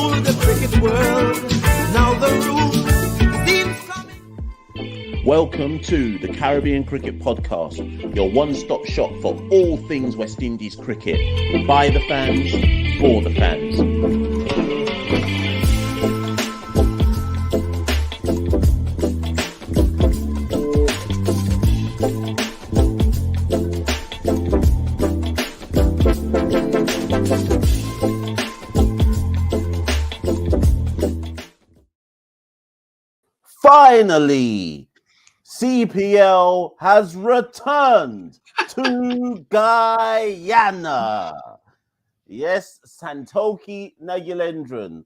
rule the cricket world. Now the rules seem coming. Welcome to the Caribbean Cricket Podcast, your one-stop shop for all things West Indies cricket. By the fans, for the fans. Finally, CPL has returned to Guyana. Yes, Santokie Nagyalendran.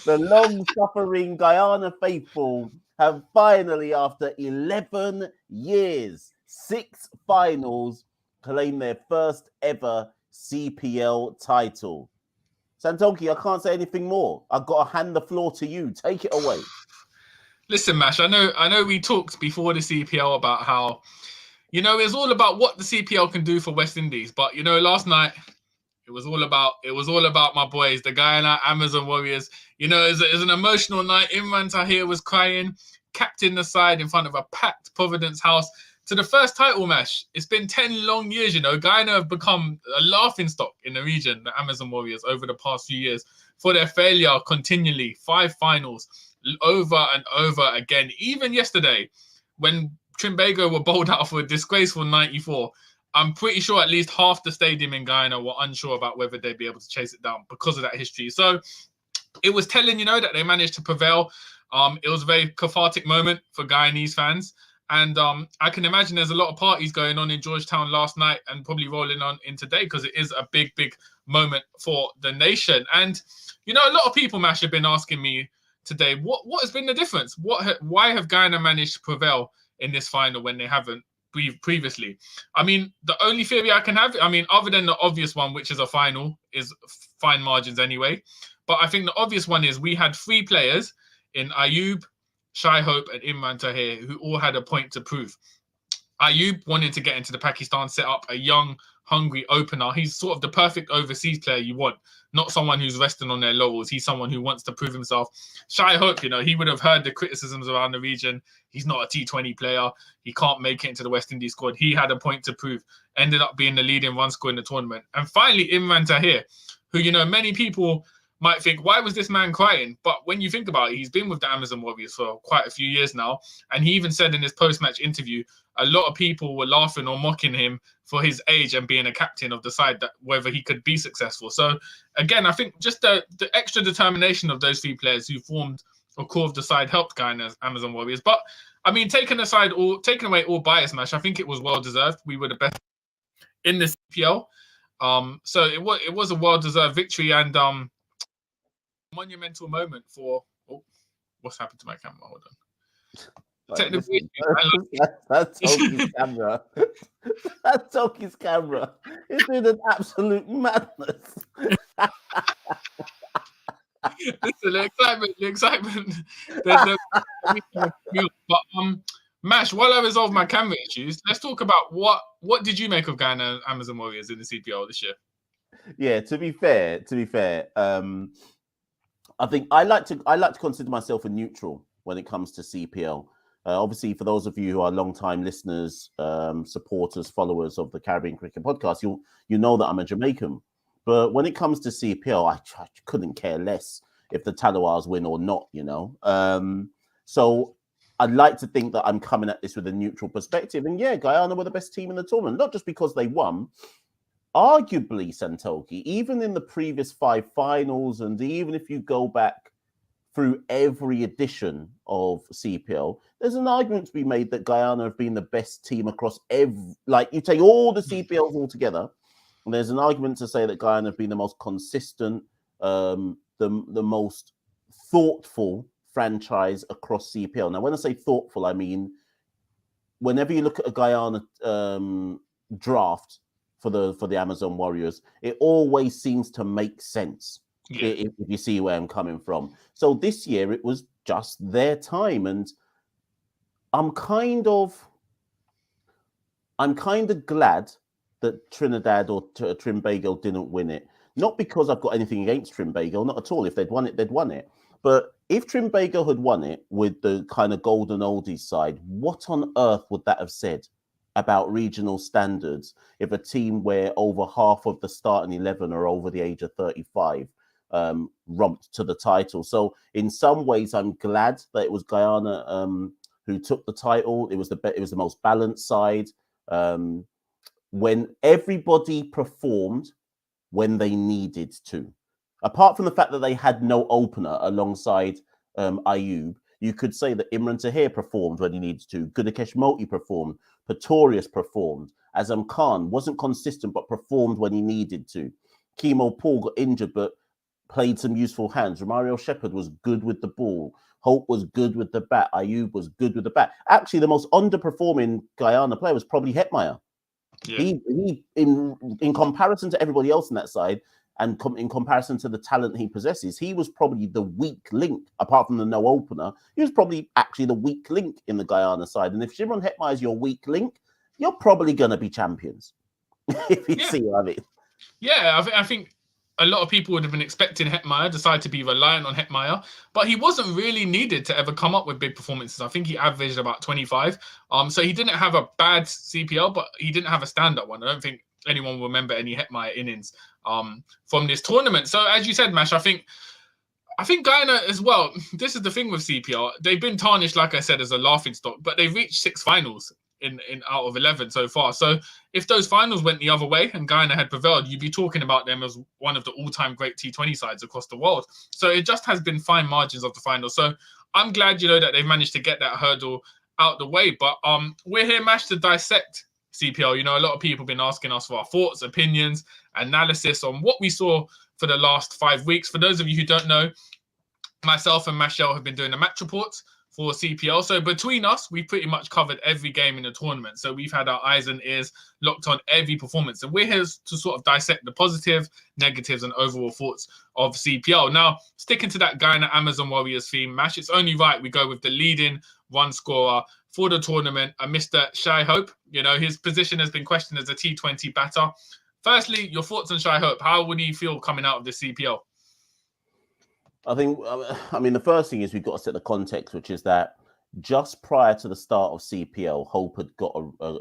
The long-suffering Guyana faithful have finally, after 11 years, 6 finals, claimed their first ever CPL title. Santokie, I can't say anything more. I've got to hand the floor to you. Take it away. Listen, Mash, I know we talked before the CPL about how, it's all about what the CPL can do for West Indies. But, last night, it was all about my boys, the Guyana Amazon Warriors. It was an emotional night. Imran Tahir was crying, captain the side in front of a packed Providence house to the first title match. It's been 10 long years, Guyana have become a laughingstock in the region, the Amazon Warriors, over the past few years for their failure continually. 5 finals, over and over again. Even yesterday, when Trinbago were bowled out for a disgraceful 94, I'm pretty sure at least half the stadium in Guyana were unsure about whether they'd be able to chase it down because of that history. So it was telling, that they managed to prevail. It was a very cathartic moment for Guyanese fans. And I can imagine there's a lot of parties going on in Georgetown last night and probably rolling on in today because it is a big, big moment for the nation. And, a lot of people, Mash, have been asking me today, what has been the difference? Why have Guyana managed to prevail in this final when they haven't previously? I mean, the only theory I can have, other than the obvious one, which is a final, is fine margins anyway. But I think the obvious one is we had 3 players in Ayub, Shai Hope and Imran Tahir who all had a point to prove. Ayub wanted to get into the Pakistan setup, a young, hungry opener. He's sort of the perfect overseas player you want, not someone who's resting on their laurels. He's someone who wants to prove himself. Shai Hope, he would have heard the criticisms around the region. He's not a T20 player. He can't make it into the West Indies squad. He had a point to prove, ended up being the leading run scorer in the tournament. And finally, Imran Tahir, who, many people might think, why was this man crying? But when you think about it, he's been with the Amazon Warriors for quite a few years now. And he even said in his post-match interview, a lot of people were laughing or mocking him for his age and being a captain of the side, that whether he could be successful. So again, I think just the extra determination of those 3 players who formed a core of the side helped Guyana's Amazon Warriors. But taking away all bias, Mash, I think it was well-deserved. We were the best in the CPL. So it was a well-deserved victory and monumental moment for what's happened to my camera? Hold on. That's Tokie's camera. That's Tokie's camera. It's in an absolute madness. Listen, the excitement. But Mash, while I resolve my camera issues, let's talk about what did you make of Guyana Amazon Warriors in the CPL this year? Yeah, to be fair, I think I like to consider myself a neutral when it comes to CPL. Obviously, for those of you who are long-time listeners, supporters, followers of the Caribbean Cricket Podcast, you know that I'm a Jamaican. But when it comes to CPL, I couldn't care less if the Talawars win or not, So I'd like to think that I'm coming at this with a neutral perspective. And yeah, Guyana were the best team in the tournament, not just because they won. Arguably, Santokie, even in the previous 5 finals, and even if you go back through every edition of CPL, there's an argument to be made that Guyana have been the best team across you take all the CPLs all together, and there's an argument to say that Guyana have been the most consistent, the most thoughtful franchise across CPL. Now, when I say thoughtful, I mean, whenever you look at a Guyana draft for the Amazon Warriors, it always seems to make sense. Yeah. If you see where I'm coming from. So this year it was just their time, and I'm kind of glad that Trinidad or Trinbago didn't win it. Not because I've got anything against Trimbago, not at all. If they'd won it, they'd won it. But if Trimbago had won it with the kind of golden oldies side, what on earth would that have said about regional standards if a team where over half of the starting 11 are over the age of 35 romped to the title? So in some ways, I'm glad that it was Guyana who took the title. It was the most balanced side. When everybody performed when they needed to. Apart from the fact that they had no opener alongside Ayub, you could say that Imran Tahir performed when he needed to. Gudakesh Moti performed. Pretorius performed. Azam Khan wasn't consistent but performed when he needed to. Kemo Paul got injured but played some useful hands. Romario Shepherd was good with the ball. Hope was good with the bat. Ayub was good with the bat. Actually, the most underperforming Guyana player was probably Hetmeyer. Yeah. He in comparison to everybody else in that side, and in comparison to the talent he possesses, he was probably the weak link. Apart from the no opener, he was probably actually the weak link in the Guyana side. And if Shimron Hetmeyer is your weak link, you're probably going to be champions. If you see what I mean. Yeah, I think a lot of people would have been expecting Hetmeyer, decide to be reliant on Hetmeyer, but he wasn't really needed to ever come up with big performances. I think he averaged about 25. So he didn't have a bad CPL, but he didn't have a stand-up one. I don't think anyone will remember any Hetmeyer innings from this tournament. So as you said, Mash, I think Guyana as well, this is the thing with CPL. They've been tarnished, like I said, as a laughingstock, but they've reached 6 finals in out of 11 so far. So if those finals went the other way and Guyana had prevailed, you'd be talking about them as one of the all-time great T20 sides across the world. So it just has been fine margins of the final. So I'm glad, that they've managed to get that hurdle out the way. But we're here, Mash, to dissect CPL. A lot of people have been asking us for our thoughts, opinions, analysis on what we saw for the last 5 weeks. For those of you who don't know, myself and Machel have been doing the match reports for CPL. So between us, we've pretty much covered every game in the tournament. So we've had our eyes and ears locked on every performance. And we're here to sort of dissect the positive, negatives, and overall thoughts of CPL. Now, sticking to that Guyana Amazon Warriors theme, Mash, it's only right we go with the leading run scorer for the tournament, Mr. Shai Hope. His position has been questioned as a T20 batter. Firstly, your thoughts on Shai Hope. How would he feel coming out of the CPL? I mean, the first thing is we've got to set the context, which is that just prior to the start of CPL, Hope had got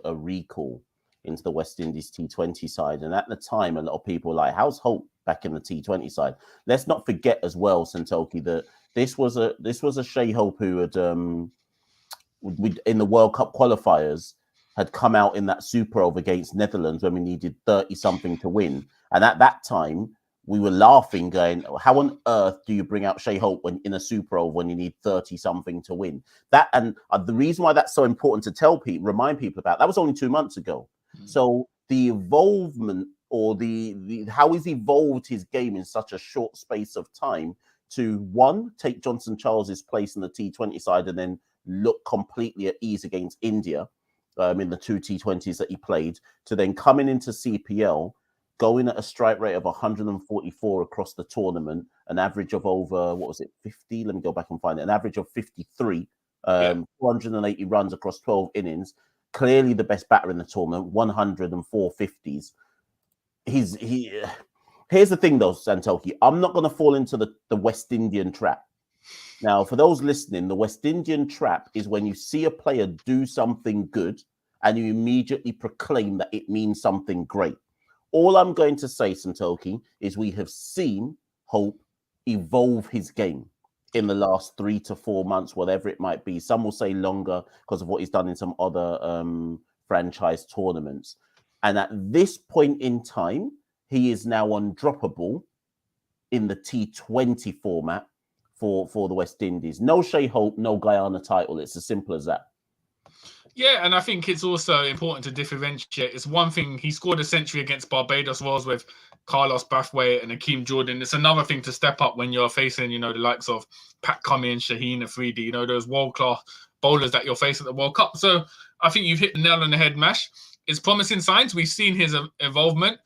a recall into the West Indies T20 side. And at the time, a lot of people were like, how's Hope back in the T20 side? Let's not forget as well, Santokie, that this was a Shai Hope who had, in the World Cup qualifiers, had come out in that super over against Netherlands when we needed 30-something to win. And at that time, we were laughing, going, how on earth do you bring out Shai Hope when in a super over when you need 30-something to win? That, and the reason why that's so important to remind people about, that was only 2 months ago. So the evolvement, or the how he's evolved his game in such a short space of time to, one, take Johnson Charles's place in the T20 side and then look completely at ease against India in the 2 T20s that he played, to then coming into CPL, going at a strike rate of 144 across the tournament, an average of over, 50? Let me go back and find it. An average of 53, 480 runs across 12 innings. Clearly the best batter in the tournament, 104 50s. Here's the thing though, Santokie. I'm not going to fall into the West Indian trap. Now, for those listening, the West Indian trap is when you see a player do something good and you immediately proclaim that it means something great. All I'm going to say, Santokie, is we have seen Hope evolve his game in the last 3 to 4 months, whatever it might be. Some will say longer because of what he's done in some other franchise tournaments. And at this point in time, he is now undroppable in the T20 format for the West Indies. No Shai Hope, no Guyana title. It's as simple as that. Yeah, and I think it's also important to differentiate. It's one thing, he scored a century against Barbados Royals with Carlos Brathwaite and Akeem Jordan. It's another thing to step up when you're facing, the likes of Pat Cummins, Shaheen Afridi, those world-class bowlers that you're facing at the World Cup. So I think you've hit the nail on the head, Mash. It's promising signs. We've seen his involvement,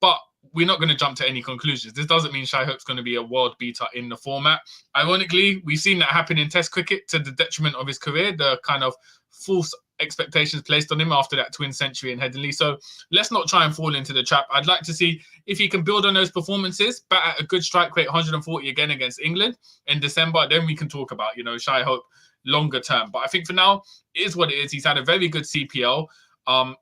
but we're not going to jump to any conclusions. This doesn't mean Shai Hope's going to be a world beater in the format. Ironically, we've seen that happen in Test cricket to the detriment of his career, the kind of false expectations placed on him after that twin century in Headingley. So let's not try and fall into the trap. I'd like to see if he can build on those performances, bat at a good strike rate, 140 again against England in December. Then we can talk about, Shai Hope longer term. But I think for now, it is what it is. He's had a very good CPL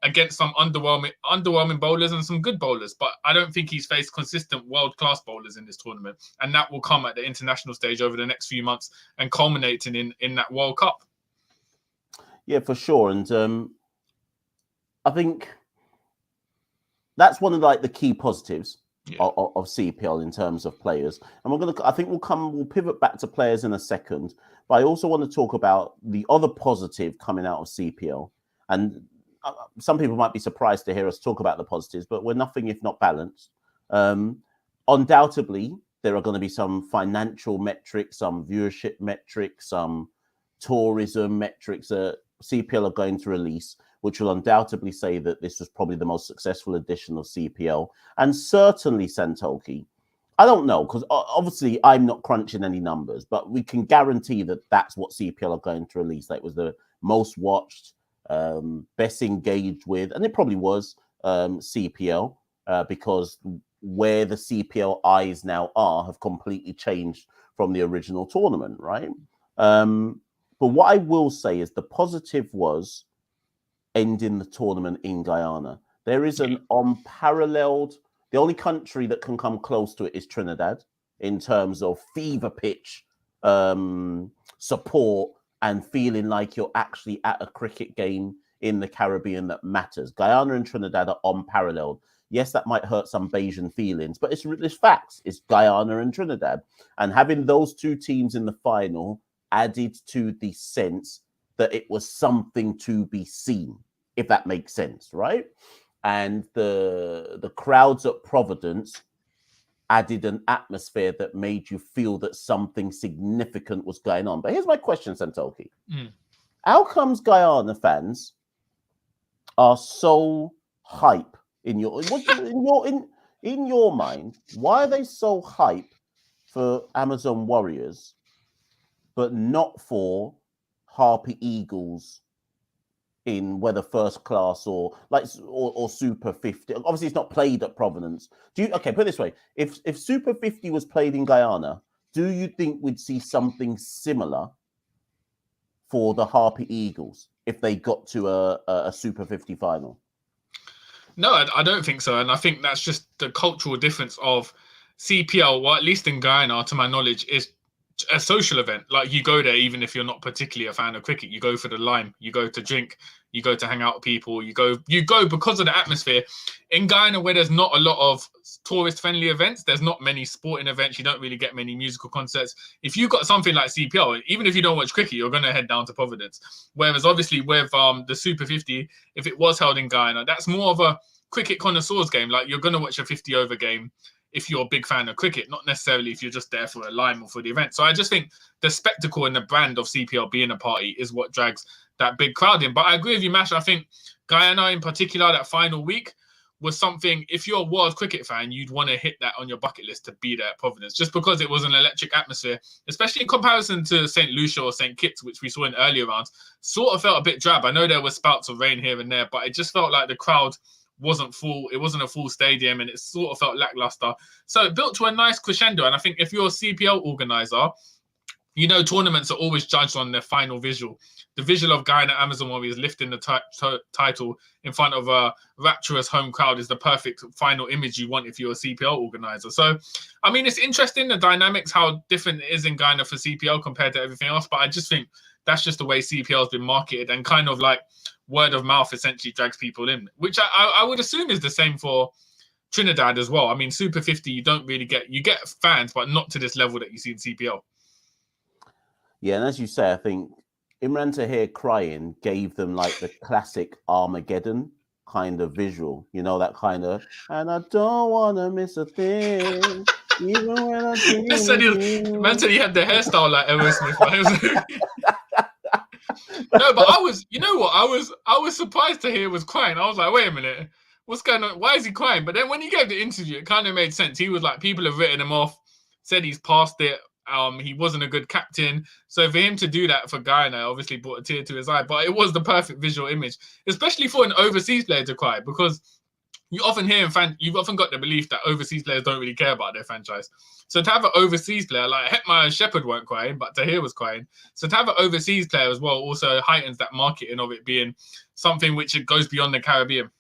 against some underwhelming bowlers and some good bowlers. But I don't think he's faced consistent world-class bowlers in this tournament. And that will come at the international stage over the next few months and culminating in that World Cup. Yeah, for sure. And I think that's one of the key positives of CPL in terms of players. And we'll pivot back to players in a second. But I also want to talk about the other positive coming out of CPL. And some people might be surprised to hear us talk about the positives, but we're nothing if not balanced. Undoubtedly, there are going to be some financial metrics, some viewership metrics, some tourism metrics that CPL are going to release, which will undoubtedly say that this was probably the most successful edition of CPL. And certainly, Santokie, I don't know, because obviously I'm not crunching any numbers, but we can guarantee that that's what CPL are going to release. That was the most watched, best engaged with, and it probably was CPL, because where the CPL eyes now have completely changed from the original tournament, right? But what I will say is the positive was ending the tournament in Guyana. There is an unparalleled, the only country that can come close to it is Trinidad in terms of fever pitch support and feeling like you're actually at a cricket game in the Caribbean that matters. Guyana and Trinidad are unparalleled. Yes, that might hurt some Bayesian feelings, but it's facts. It's Guyana and Trinidad. And having those two teams in the final added to the sense that it was something to be seen, if that makes sense, right? And the crowds at Providence added an atmosphere that made you feel that something significant was going on. But here's my question, Santokie. How comes Guyana fans are so hype in your mind? Why are they so hype for Amazon Warriors, but not for Harpy Eagles in whether first class or Super 50? Obviously, it's not played at Providence. Put it this way: if Super 50 was played in Guyana, do you think we'd see something similar for the Harpy Eagles if they got to a Super 50 final? No, I don't think so. And I think that's just the cultural difference of CPL, or at least in Guyana, to my knowledge, is a social event. Like, you go there even if you're not particularly a fan of cricket. You go for the lime, you go to drink, you go to hang out with people, you go because of the atmosphere. In Guyana, where there's not a lot of tourist-friendly events, there's not many sporting events, you don't really get many musical concerts. If you've got something like CPL, even if you don't watch cricket, you're going to head down to Providence. Whereas obviously with the Super 50, if it was held in Guyana, that's more of a cricket connoisseurs game. Like, you're going to watch a 50-over game if you're a big fan of cricket, not necessarily if you're just there for a lime or for the event. So I just think the spectacle and the brand of CPL being a party is what drags that big crowd in. But I agree with you, Mash. I think Guyana in particular, that final week, was something, if you're a world cricket fan, you'd want to hit that on your bucket list to be there at Providence, just because it was an electric atmosphere, especially in comparison to St. Lucia or St. Kitts, which we saw in earlier rounds. Sort of felt a bit drab. I know there were spouts of rain here and there, but it just felt like the crowd wasn't full. It wasn't a full stadium, and it sort of felt lackluster. So it built to a nice crescendo. And I think if you're a CPL organizer, you know, tournaments are always judged on their final visual. The visual of Guyana Amazon Warriors lifting the title in front of a rapturous home crowd is the perfect final image you want if you're a CPL organizer. So, I mean, it's interesting, the dynamics, how different it is in Guyana for CPL compared to everything else. But I just think that's just the way CPL has been marketed, and kind of like word of mouth essentially drags people in, which I would assume is the same for Trinidad as well. I mean, Super 50, you get fans, but not to this level that you see in CPL. Yeah, and as you say, I think Imran Tahir crying gave them like the classic Armageddon kind of visual, you know, that kind of, and I don't want to miss a thing, even when I see Man said he had the hairstyle like Aerosmith. No, but I was, you know what? I was surprised to hear he was crying. I was like, wait a minute, what's going on? Why is he crying? But then when he gave the interview, it kind of made sense. He was like, people have written him off, said he's past it. He wasn't a good captain. So for him to do that for Guyana obviously brought a tear to his eye. But it was the perfect visual image, especially for an overseas player to cry, because you often hear you've often got the belief that overseas players don't really care about their franchise. So to have an overseas player, like Hetmyer Shepherd weren't crying, but Tahir was crying. So to have an overseas player as well also heightens that marketing of it being something which it goes beyond the Caribbean.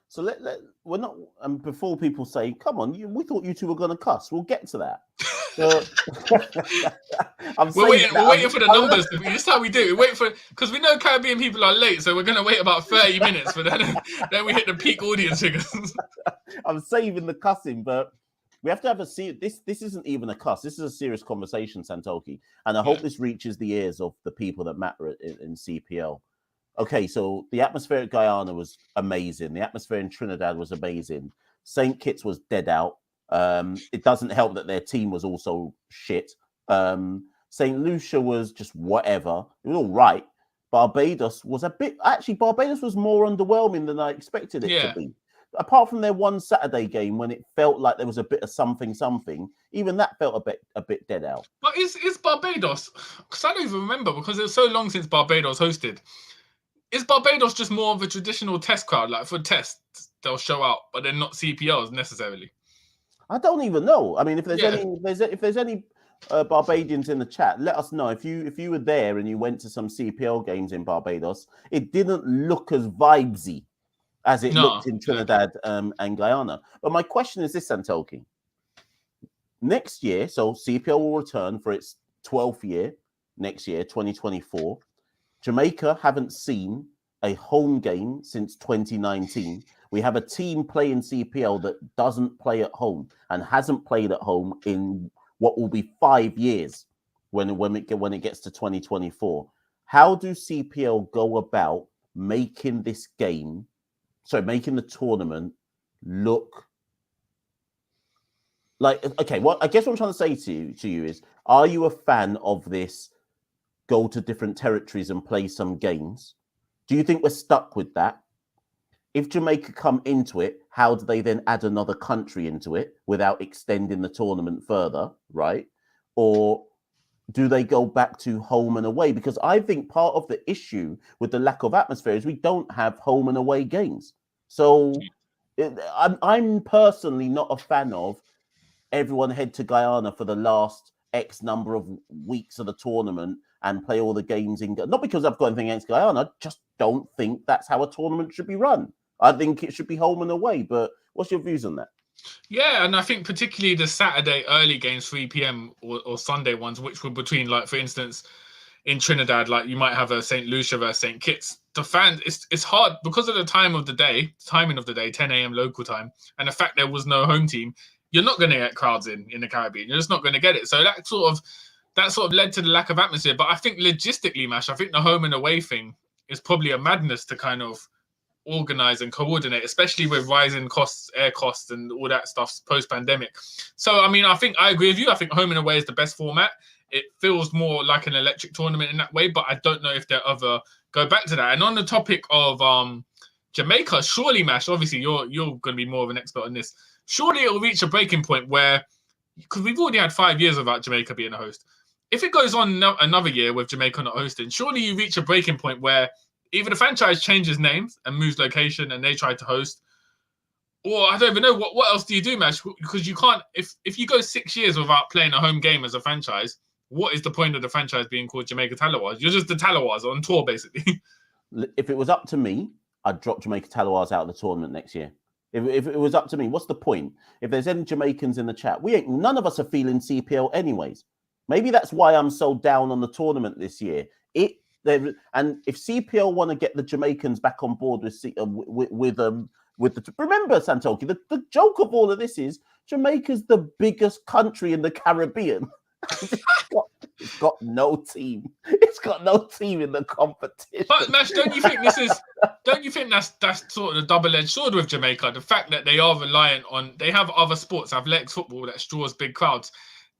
So we're not. Before people say, "Come on, we thought you two were going to cuss," we'll get to that. So, we're waiting for the numbers. This is how we do it. Because we know Caribbean people are late, so we're going to wait about 30 minutes for then we hit the peak audience figures. I'm saving the cussing, but we have to have this isn't even a cuss. This is a serious conversation, Santokie, and I hope this reaches the ears of the people that matter in CPL. Okay, so the atmosphere at Guyana was amazing. The atmosphere in Trinidad was amazing. St. Kitts was dead out. It doesn't help that their team was also shit. St. Lucia was just whatever. It was all right. Barbados was Barbados was more underwhelming than I expected it to be. Apart from their one Saturday game when it felt like there was a bit of something, even that felt a bit dead out. But is Barbados, because I don't even remember, because it was so long since Barbados hosted. Is Barbados just more of a traditional test crowd? Like for tests, they'll show out, but they're not CPLs necessarily. I don't even know. I mean, if there's any Barbadians in the chat, let us know. If you were there and you went to some CPL games in Barbados, it didn't look as vibesy as it looked in Trinidad and Guyana. But my question is this, Santokie. Next year, so CPL will return for its 12th year next year, 2024. Jamaica haven't seen a home game since 2019. We have a team playing CPL that doesn't play at home and hasn't played at home in what will be 5 years when it gets to 2024. How do CPL go about making the tournament look like? Okay, well, I guess what I'm trying to say to you is, are you a fan of this? Go to different territories and play some games. Do you think we're stuck with that? If Jamaica come into it, how do they then add another country into it without extending the tournament further, right? Or do they go back to home and away? Because I think part of the issue with the lack of atmosphere is we don't have home and away games. So I'm personally not a fan of everyone head to Guyana for the last X number of weeks of the tournament and play all the games in. Not because I've got anything against Guyana, I just don't think that's how a tournament should be run. I think it should be home and away. But what's your views on that? Yeah, and I think particularly the Saturday early games, 3 p.m. or Sunday ones, which were between, like, for instance, in Trinidad, like you might have a St. Lucia versus St. Kitts. The fans, it's hard because of the timing of the day, 10 a.m. local time, and the fact there was no home team. You're not going to get crowds in the Caribbean. You're just not going to get it. So that sort of led to the lack of atmosphere. But I think logistically, Mash, I think the home and away thing is probably a madness to kind of organize and coordinate, especially with rising costs, air costs, and all that stuff post-pandemic. So, I mean, I think I agree with you. I think home and away is the best format. It feels more like an electric tournament in that way, but I don't know if they'll ever go back to that. And on the topic of Jamaica, surely, Mash, obviously you're going to be more of an expert on this. Surely it will reach a breaking point where, because we've already had 5 years without Jamaica being a host. If it goes on another year with Jamaica not hosting, surely you reach a breaking point where either the franchise changes names and moves location and they try to host, or I don't even know, what else do you do, Mash? Because you can't, if you go 6 years without playing a home game as a franchise, what is the point of the franchise being called Jamaica Talawas? You're just the Talawas on tour, basically. If it was up to me, I'd drop Jamaica Talawas out of the tournament next year. If it was up to me, what's the point? If there's any Jamaicans in the chat, none of us are feeling CPL anyways. Maybe that's why I'm so down on the tournament this year. And if CPL want to get the Jamaicans back on board with the remember, Santokie, the joke of all of this is Jamaica's the biggest country in the Caribbean. It's got no team. It's got no team in the competition. But Mash, don't you think that's sort of the double-edged sword with Jamaica? The fact that they are reliant on, they have other sports, athletics, football, that draws big crowds.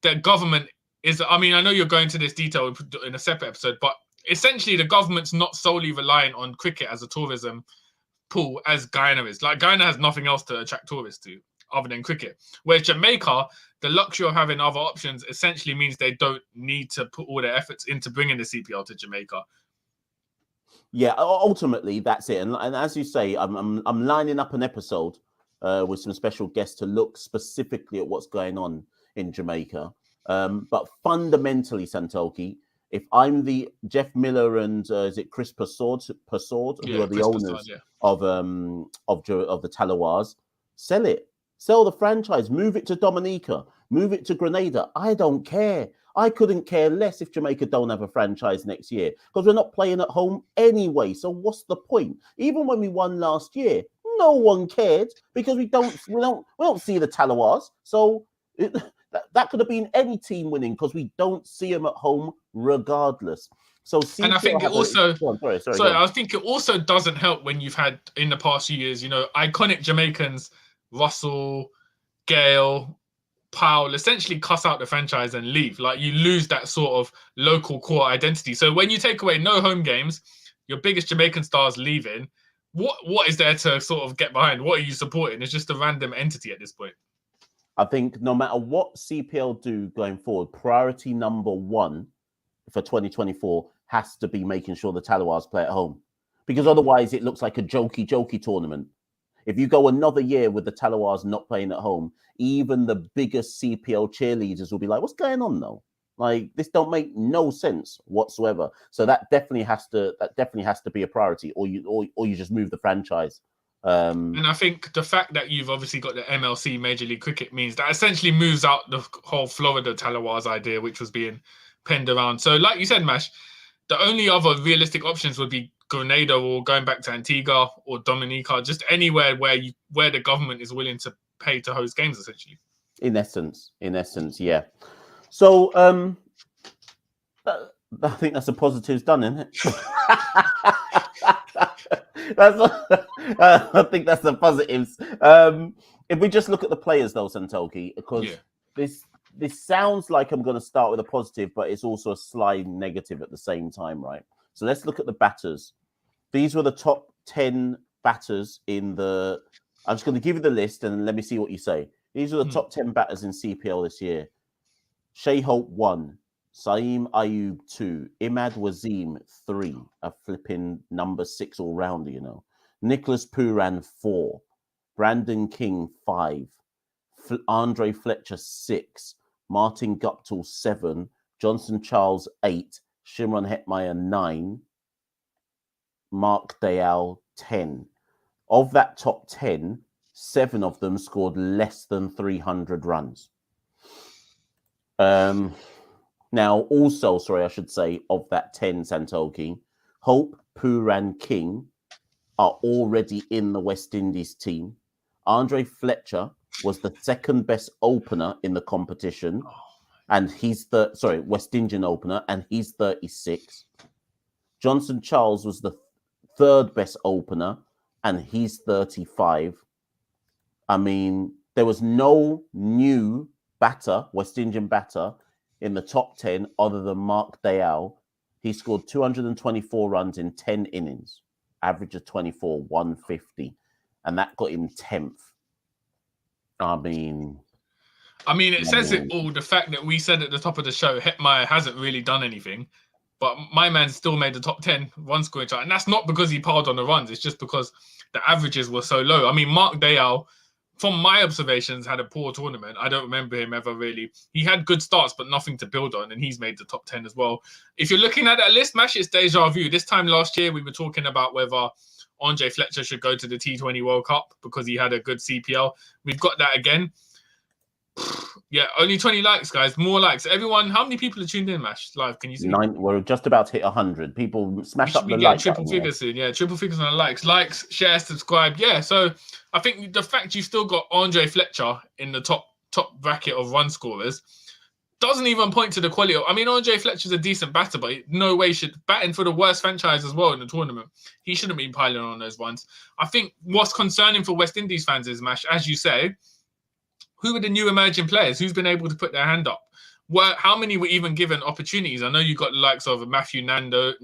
The government is, I mean, I know you're going to this detail in a separate episode, but essentially the government's not solely reliant on cricket as a tourism pool as Guyana is. Like, Guyana has nothing else to attract tourists to other than cricket. Whereas Jamaica, the luxury of having other options essentially means they don't need to put all their efforts into bringing the CPL to Jamaica. Yeah, ultimately that's it. And as you say, I'm lining up an episode with some special guests to look specifically at what's going on in Jamaica. But fundamentally, Santokie, if I'm the Jeff Miller and is it Chris Persaud, who are the Chris owners Persaud, of the Talawars, sell it. Sell the franchise. Move it to Dominica. Move it to Grenada. I don't care. I couldn't care less if Jamaica don't have a franchise next year because we're not playing at home anyway. So what's the point? Even when we won last year, no one cared because we don't see the Talawars. So that could have been any team winning because we don't see them at home regardless. So CPL, and I think it also sorry, I think it also doesn't help when you've had in the past few years, iconic Jamaicans, Russell, Gale, Powell, essentially cuss out the franchise and leave. Like you lose that sort of local core identity. So when you take away no home games, your biggest Jamaican stars leaving, what is there to sort of get behind? What are you supporting? It's just a random entity at this point. I think no matter what CPL do going forward, priority number one for 2024 has to be making sure the Talawars play at home. Because otherwise it looks like a jokey tournament. If you go another year with the Talawars not playing at home, even the biggest CPL cheerleaders will be like, what's going on though? Like this don't make no sense whatsoever. So that definitely has to be a priority, or you just move the franchise. And I think the fact that you've obviously got the MLC Major League Cricket means that essentially moves out the whole Florida Talawars idea, which was being penned around. So like you said, Mash, the only other realistic options would be Grenada or going back to Antigua or Dominica, just anywhere where the government is willing to pay to host games, essentially. In essence, yeah. So I think that's the positives done, isn't it? I think that's the positives. If we just look at the players, though, Santokie, because this sounds like I'm going to start with a positive, but it's also a slight negative at the same time, right? So let's look at the batters. These were the top 10 batters in the... I'm just going to give you the list and let me see what you say. These are the top 10 batters in CPL this year. Shai Hope 1, Saeem Ayub 2, Imad Wazeem 3, a flipping number 6 all-rounder, Nicholas Pooran 4, Brandon King 5, Andre Fletcher 6, Martin Guptill 7, Johnson Charles 8, Shimron Hetmeyer 9, Mark Dayal 10. Of that top 10, 7 of them scored less than 300 runs. Now, also, I should say, of that 10, Santokie, Hope, Pooran, King are already in the West Indies team. Andre Fletcher was the second best opener in the competition, and he's the West Indian opener, and he's 36. Johnson Charles was the third best opener, and he's 35. I mean, there was no new batter, West Indian batter, in the top 10 other than Mark Dayal. He scored 224 runs in 10 innings, average of 24, 150, and that got him 10th. I mean, it says it all. The fact that we said at the top of the show, Hetmeyer hasn't really done anything, but my man still made the top 10 run scoring chart. And that's not because he piled on the runs. It's just because the averages were so low. I mean, Mark Dayal, from my observations, had a poor tournament. I don't remember him ever really. He had good starts, but nothing to build on, and he's made the top 10 as well. If you're looking at that list, Mash, it's deja vu. This time last year, we were talking about whether Andre Fletcher should go to the T20 World Cup because he had a good CPL. We've got that again. Yeah, only 20 likes, guys. More likes. Everyone, how many people are tuned in, Mash, live? Can you see? 9. We're just about to hit 100. People smash up the like triple figures soon. Yeah, triple figures on the likes. Likes, share, subscribe. Yeah, so I think the fact you've still got Andre Fletcher in the top bracket of run scorers doesn't even point to the quality of... I mean, Andre Fletcher's a decent batter, but no way should... Batting for the worst franchise as well in the tournament. He shouldn't be piling on those runs. I think what's concerning for West Indies fans is, Mash, as you say, who are the new emerging players? Who's been able to put their hand up? How many were even given opportunities? I know you got the likes of Matthew Nandu,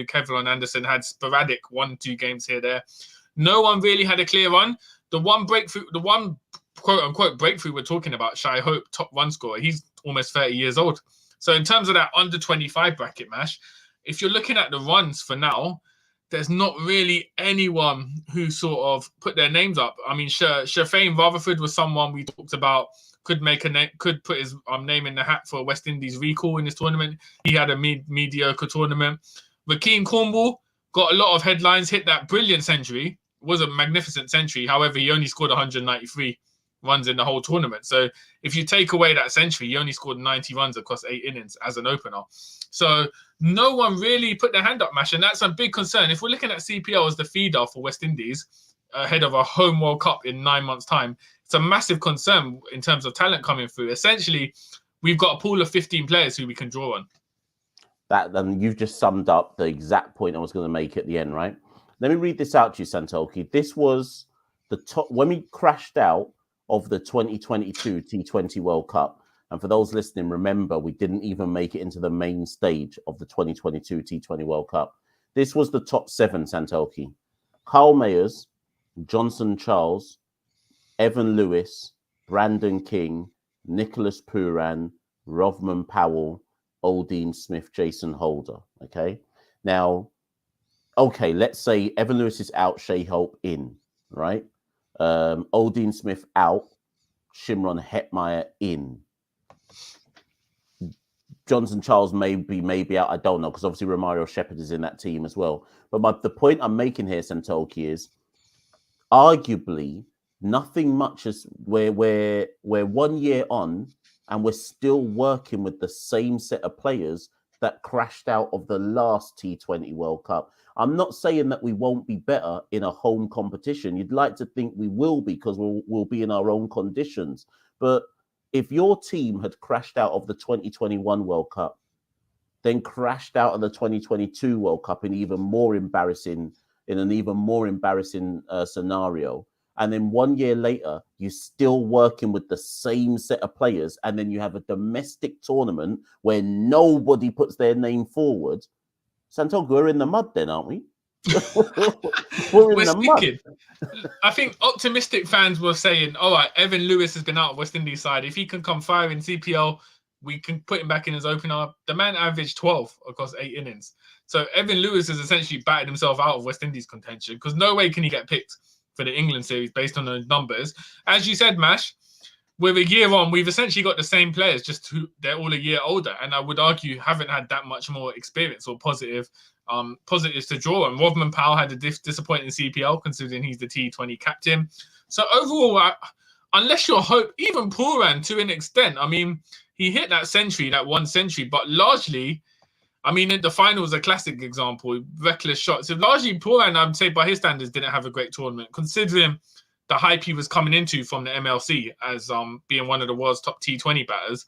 Kevlon Anderson had sporadic 1-2 games here, there. No one really had a clear run. The one breakthrough, the one quote-unquote breakthrough we're talking about, Shai Hope, top run scorer, he's almost 30 years old. So in terms of that under 25 bracket, Mash, if you're looking at the runs for now, there's not really anyone who sort of put their names up. I mean, Shafane Rutherford was someone we talked about, could put his name in the hat for West Indies recall in this tournament. He had a mediocre tournament. Rakeem Cornwall got a lot of headlines, hit that brilliant century. It was a magnificent century. However, he only scored 193 runs in the whole tournament. So if you take away that century, he only scored 90 runs across 8 innings as an opener. So no one really put their hand up, Mash, and that's a big concern. If we're looking at CPL as the feeder for West Indies ahead of a home World Cup in 9 months' time, it's a massive concern in terms of talent coming through. Essentially, we've got a pool of 15 players who we can draw on. Then you've just summed up the exact point I was going to make at the end, right? Let me read this out to you, Santokie. This was the top when we crashed out of the 2022 T20 World Cup. And for those listening, remember, we didn't even make it into the main stage of the 2022 T20 World Cup. This was the top 7, Santokie. Carl Mayers, Johnson Charles, Evan Lewis, Brandon King, Nicholas Pooran, Rovman Powell, Oldene Smith, Jason Holder. Okay. Now, okay, let's say Evan Lewis is out, Shai Hope in, right? Oldene Smith out, Shimron Hetmeyer in. Johnson Charles may be out. I don't know, because obviously Romario Shepherd is in that team as well. But the point I'm making here, Santokie, is arguably nothing much as we're 1 year on and we're still working with the same set of players that crashed out of the last T20 World Cup. I'm not saying that we won't be better in a home competition. You'd like to think we will be, because we'll be in our own conditions. But if your team had crashed out of the 2021 World Cup, then crashed out of the 2022 World Cup in an even more embarrassing scenario, and then 1 year later, you're still working with the same set of players, and then you have a domestic tournament where nobody puts their name forward, Santokie, we're in the mud then, aren't we? we're in the mud. I think optimistic fans were saying, all right, Evan Lewis has been out of West Indies side. If he can come fire in CPL, we can put him back in as opener. The man averaged 12 across 8 innings. So Evan Lewis has essentially batted himself out of West Indies contention, because no way can he get picked for the England series based on those numbers. As you said, Mash, with a year on, we've essentially got the same players, just they're all a year older, and I would argue haven't had that much more experience or positives to draw on. Rovman Powell had a disappointing CPL, considering he's the T20 captain. So overall, unless you're Hope, even Pooran to an extent, I mean, he hit that century, that 1 century, but largely, I mean, in the finals, a classic example, reckless shots. So largely, Pooran, I'd say by his standards, didn't have a great tournament, considering the hype he was coming into from the MLC as being one of the world's top T20 batters.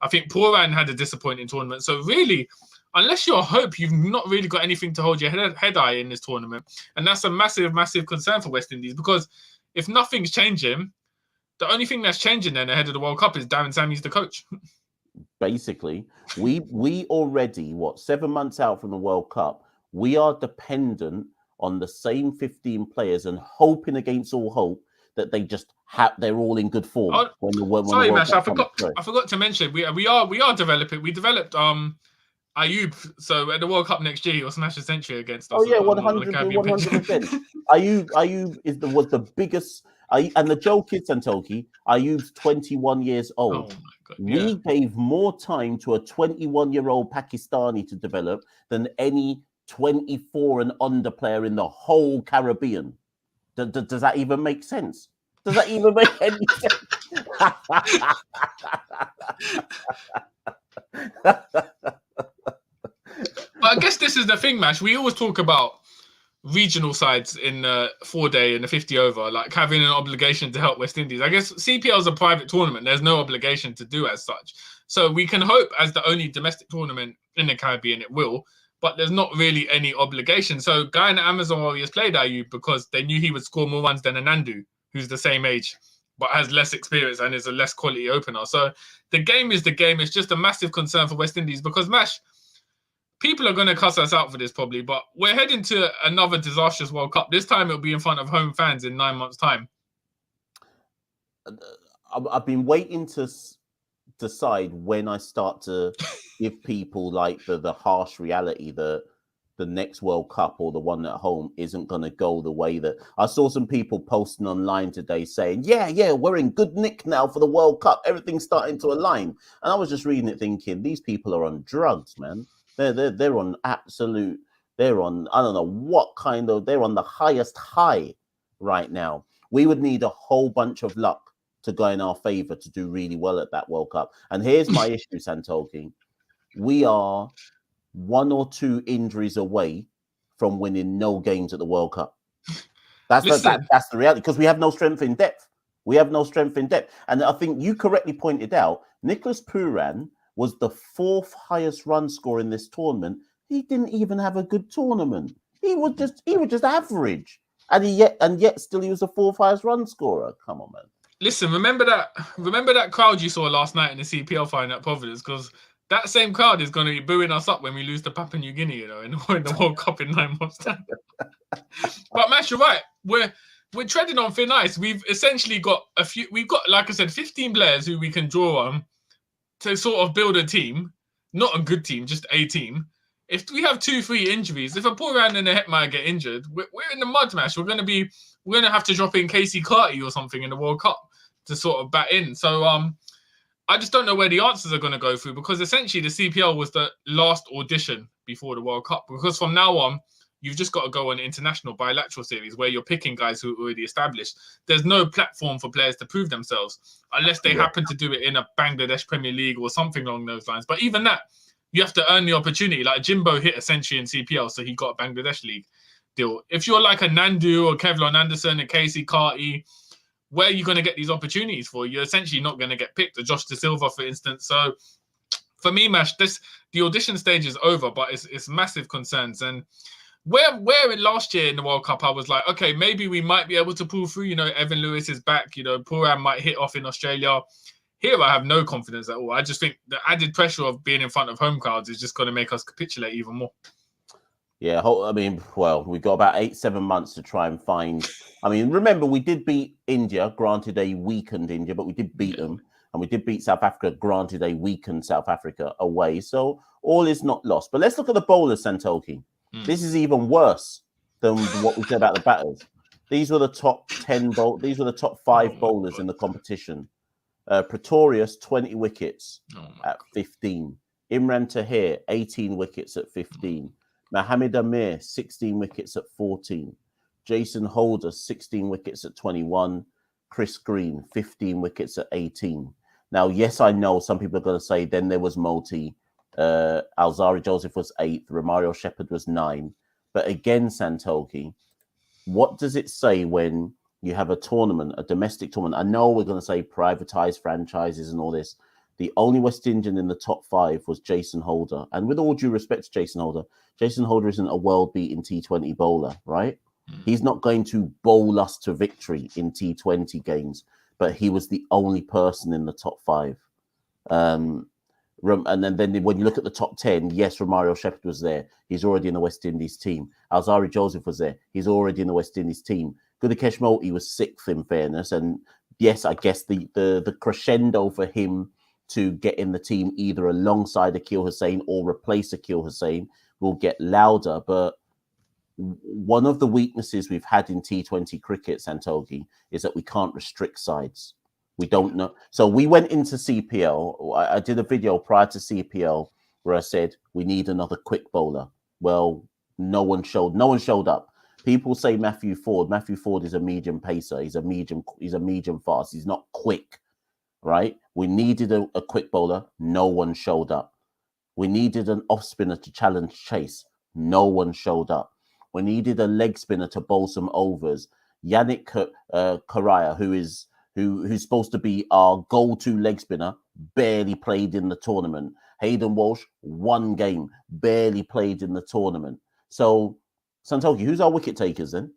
I think Pooran had a disappointing tournament. So really, unless you're Hope, you've not really got anything to hold your head high in this tournament. And that's a massive, massive concern for West Indies, because if nothing's changing, the only thing that's changing then ahead of the World Cup is Darren Sammy's the coach. Basically, we already, 7 months out from the World Cup, we are dependent on the same 15 players and hoping against all hope that they're all in good form. Sorry, Mash, I forgot to mention we are developing. We developed Ayub, so at the World Cup next year he'll smash a century against us. Oh yeah, 100%. Ayub was the biggest. And the joke is, Santokie, Ayub's 21 years old. Oh my God, we gave more time to a 21-year-old Pakistani to develop than any 24 and under player in the whole Caribbean. Does that even make sense? Does that even make any sense? I guess this is the thing, Mash. We always talk about regional sides in the 4-day and the 50 over, like having an obligation to help West Indies. I guess CPL is a private tournament. There's no obligation to do as such. So we can hope, as the only domestic tournament in the Caribbean, it will, but there's not really any obligation. So Guyana Amazon Warriors played Ayub because they knew he would score more runs than Anandu, who's the same age, but has less experience and is a less quality opener. So the game is the game. It's just a massive concern for West Indies because, Mash, people are going to cuss us out for this probably, but we're heading to another disastrous World Cup. This time it'll be in front of home fans in 9 months' time. I've been waiting to decide when I start to give people like the harsh reality that the next World Cup or the one at home isn't going to go the way that I saw some people posting online today saying, yeah, we're in good nick now for the World Cup. Everything's starting to align. And I was just reading it thinking, these people are on drugs, man. They're on absolute, they're on, I don't know what kind of, they're on the highest high right now. We would need a whole bunch of luck to go in our favor to do really well at that World Cup. And here's my issue, Santokie. We are 1 or 2 injuries away from winning no games at the World Cup. That's the reality, because we have no strength in depth. We have no strength in depth. And I think you correctly pointed out, Nicholas Pooran was the 4th highest run scorer in this tournament. He didn't even have a good tournament. He was just average. And yet still he was the 4th highest run scorer. Come on, man. Listen, remember that crowd you saw last night in the CPL final at Providence, because that same crowd is going to be booing us up when we lose to Papua New Guinea, in the World Cup in 9 months' time. But Mash, you're right. We're treading on thin ice. We've essentially got like I said, 15 players who we can draw on to sort of build a team, not a good team, just a team. If we have 2-3 injuries, if a Pooran and a Hetmaier get injured, we're in the mud, Mash. We're going to have to drop in Casey Clarty or something in the World Cup to sort of bat in. So I just don't know where the answers are going to go through, because essentially the CPL was the last audition before the World Cup. Because from now on, you've just got to go on an international bilateral series where you're picking guys who are already established. There's no platform for players to prove themselves unless they happen to do it in a Bangladesh Premier League or something along those lines. But even that, you have to earn the opportunity. Like Jimbo hit a century in CPL, so he got a Bangladesh League deal. If you're like a Nandu or Kevlon Anderson and Casey Clarty, where are you going to get these opportunities for? You're essentially not going to get picked. Or Josh De Silva, for instance. So for me, Mash, the audition stage is over, but it's massive concerns. And where in last year in the World Cup, I was like, okay, maybe we might be able to pull through. Evan Lewis is back. Pooran might hit off in Australia. Here, I have no confidence at all. I just think the added pressure of being in front of home crowds is just going to make us capitulate even more. Yeah, I mean, well, we've got about 8-7 months to try and find. I mean, remember, we did beat India, granted a weakened India, but we did beat them. And we did beat South Africa, granted a weakened South Africa away. So all is not lost. But let's look at the bowlers, Santokie. This is even worse than what we said about the batters. These were the top 10 These were the top 5 bowlers in the competition. Pretorius, 20 wickets at 15. Imran Tahir, 18 wickets at 15. Mohammed Amir, 16 wickets at 14. Jason Holder, 16 wickets at 21. Chris Green, 15 wickets at 18. Now, yes, I know some people are going to say then there was Multi. Alzari Joseph was 8th. Romario Shepherd was 9. But again, Santokie, what does it say when you have a tournament, a domestic tournament? I know we're going to say privatized franchises and all this. The only West Indian in the top 5 was Jason Holder. And with all due respect to Jason Holder isn't a world-beating T20 bowler, right? He's not going to bowl us to victory in T20 games, but he was the only person in the top 5. And then when you look at the top 10, yes, Romario Shepherd was there. He's already in the West Indies team. Alzari Joseph was there. He's already in the West Indies team. Gudakesh Moulty was 6th in fairness. And yes, I guess the crescendo for him to get in the team either alongside Akil Hussain or replace Akil Hussain will get louder. But one of the weaknesses we've had in T20 cricket, Santokie, is that we can't restrict sides. We don't know. So we went into CPL. I did a video prior to CPL where I said we need another quick bowler. Well, no one showed up. People say Matthew Ford. Matthew Ford is a medium pacer. He's a medium fast. He's not quick, right? We needed a quick bowler. No one showed up. We needed an off spinner to challenge Chase. No one showed up. We needed a leg spinner to bowl some overs. Yannick Correa, who's supposed to be our go-to leg spinner, barely played in the tournament. Hayden Walsh, 1 game, barely played in the tournament. So, Santokie, who's our wicket takers then?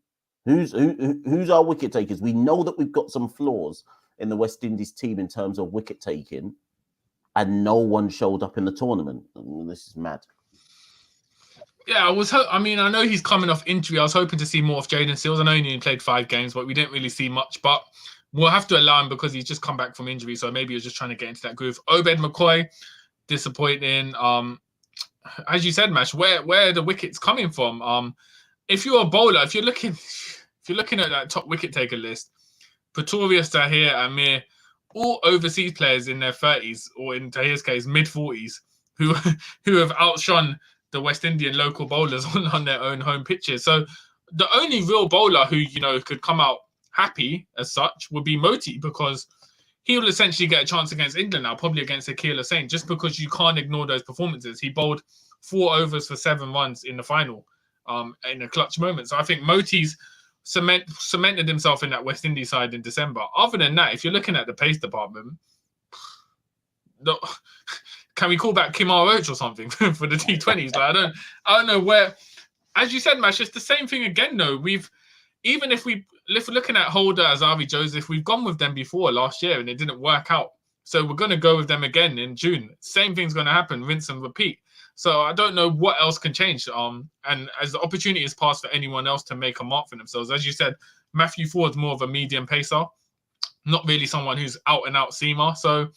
Who's our wicket takers? We know that we've got some flaws in the West Indies team in terms of wicket taking, and no one showed up in the tournament. I mean, this is mad. Yeah, I know he's coming off injury. I was hoping to see more of Jaden Seals. I know he only played 5 games, but we didn't really see much. But we'll have to allow him because he's just come back from injury. So maybe he's just trying to get into that groove. Obed McCoy, disappointing. As you said, Mash, where are the wickets coming from? If you're a bowler, if you're looking at that top wicket taker list, Pretorius, Tahir, Amir, all overseas players in their 30s, or in Tahir's case, mid-40s, who have outshone the West Indian local bowlers on their own home pitches. So the only real bowler who, could come out happy as such would be Moti, because he will essentially get a chance against England now, probably against Akil Hussain, just because you can't ignore those performances. He bowled 4 overs for 7 runs in the final in a clutch moment. So I think Moti's cemented himself in that West Indies side in December. Other than that, if you're looking at the pace department, can we call back Kim Roach or something for the T20s? Like, I don't know where. As you said, Mash, it's the same thing again. Though if we're looking at Holder, Azari, Joseph, we've gone with them before last year and it didn't work out. So we're going to go with them again in June. Same thing's going to happen, rinse and repeat. So I don't know what else can change. And as the opportunity is passed for anyone else to make a mark for themselves, as you said, Matthew Ford's more of a medium pacer, not really someone who's out and out seamer. So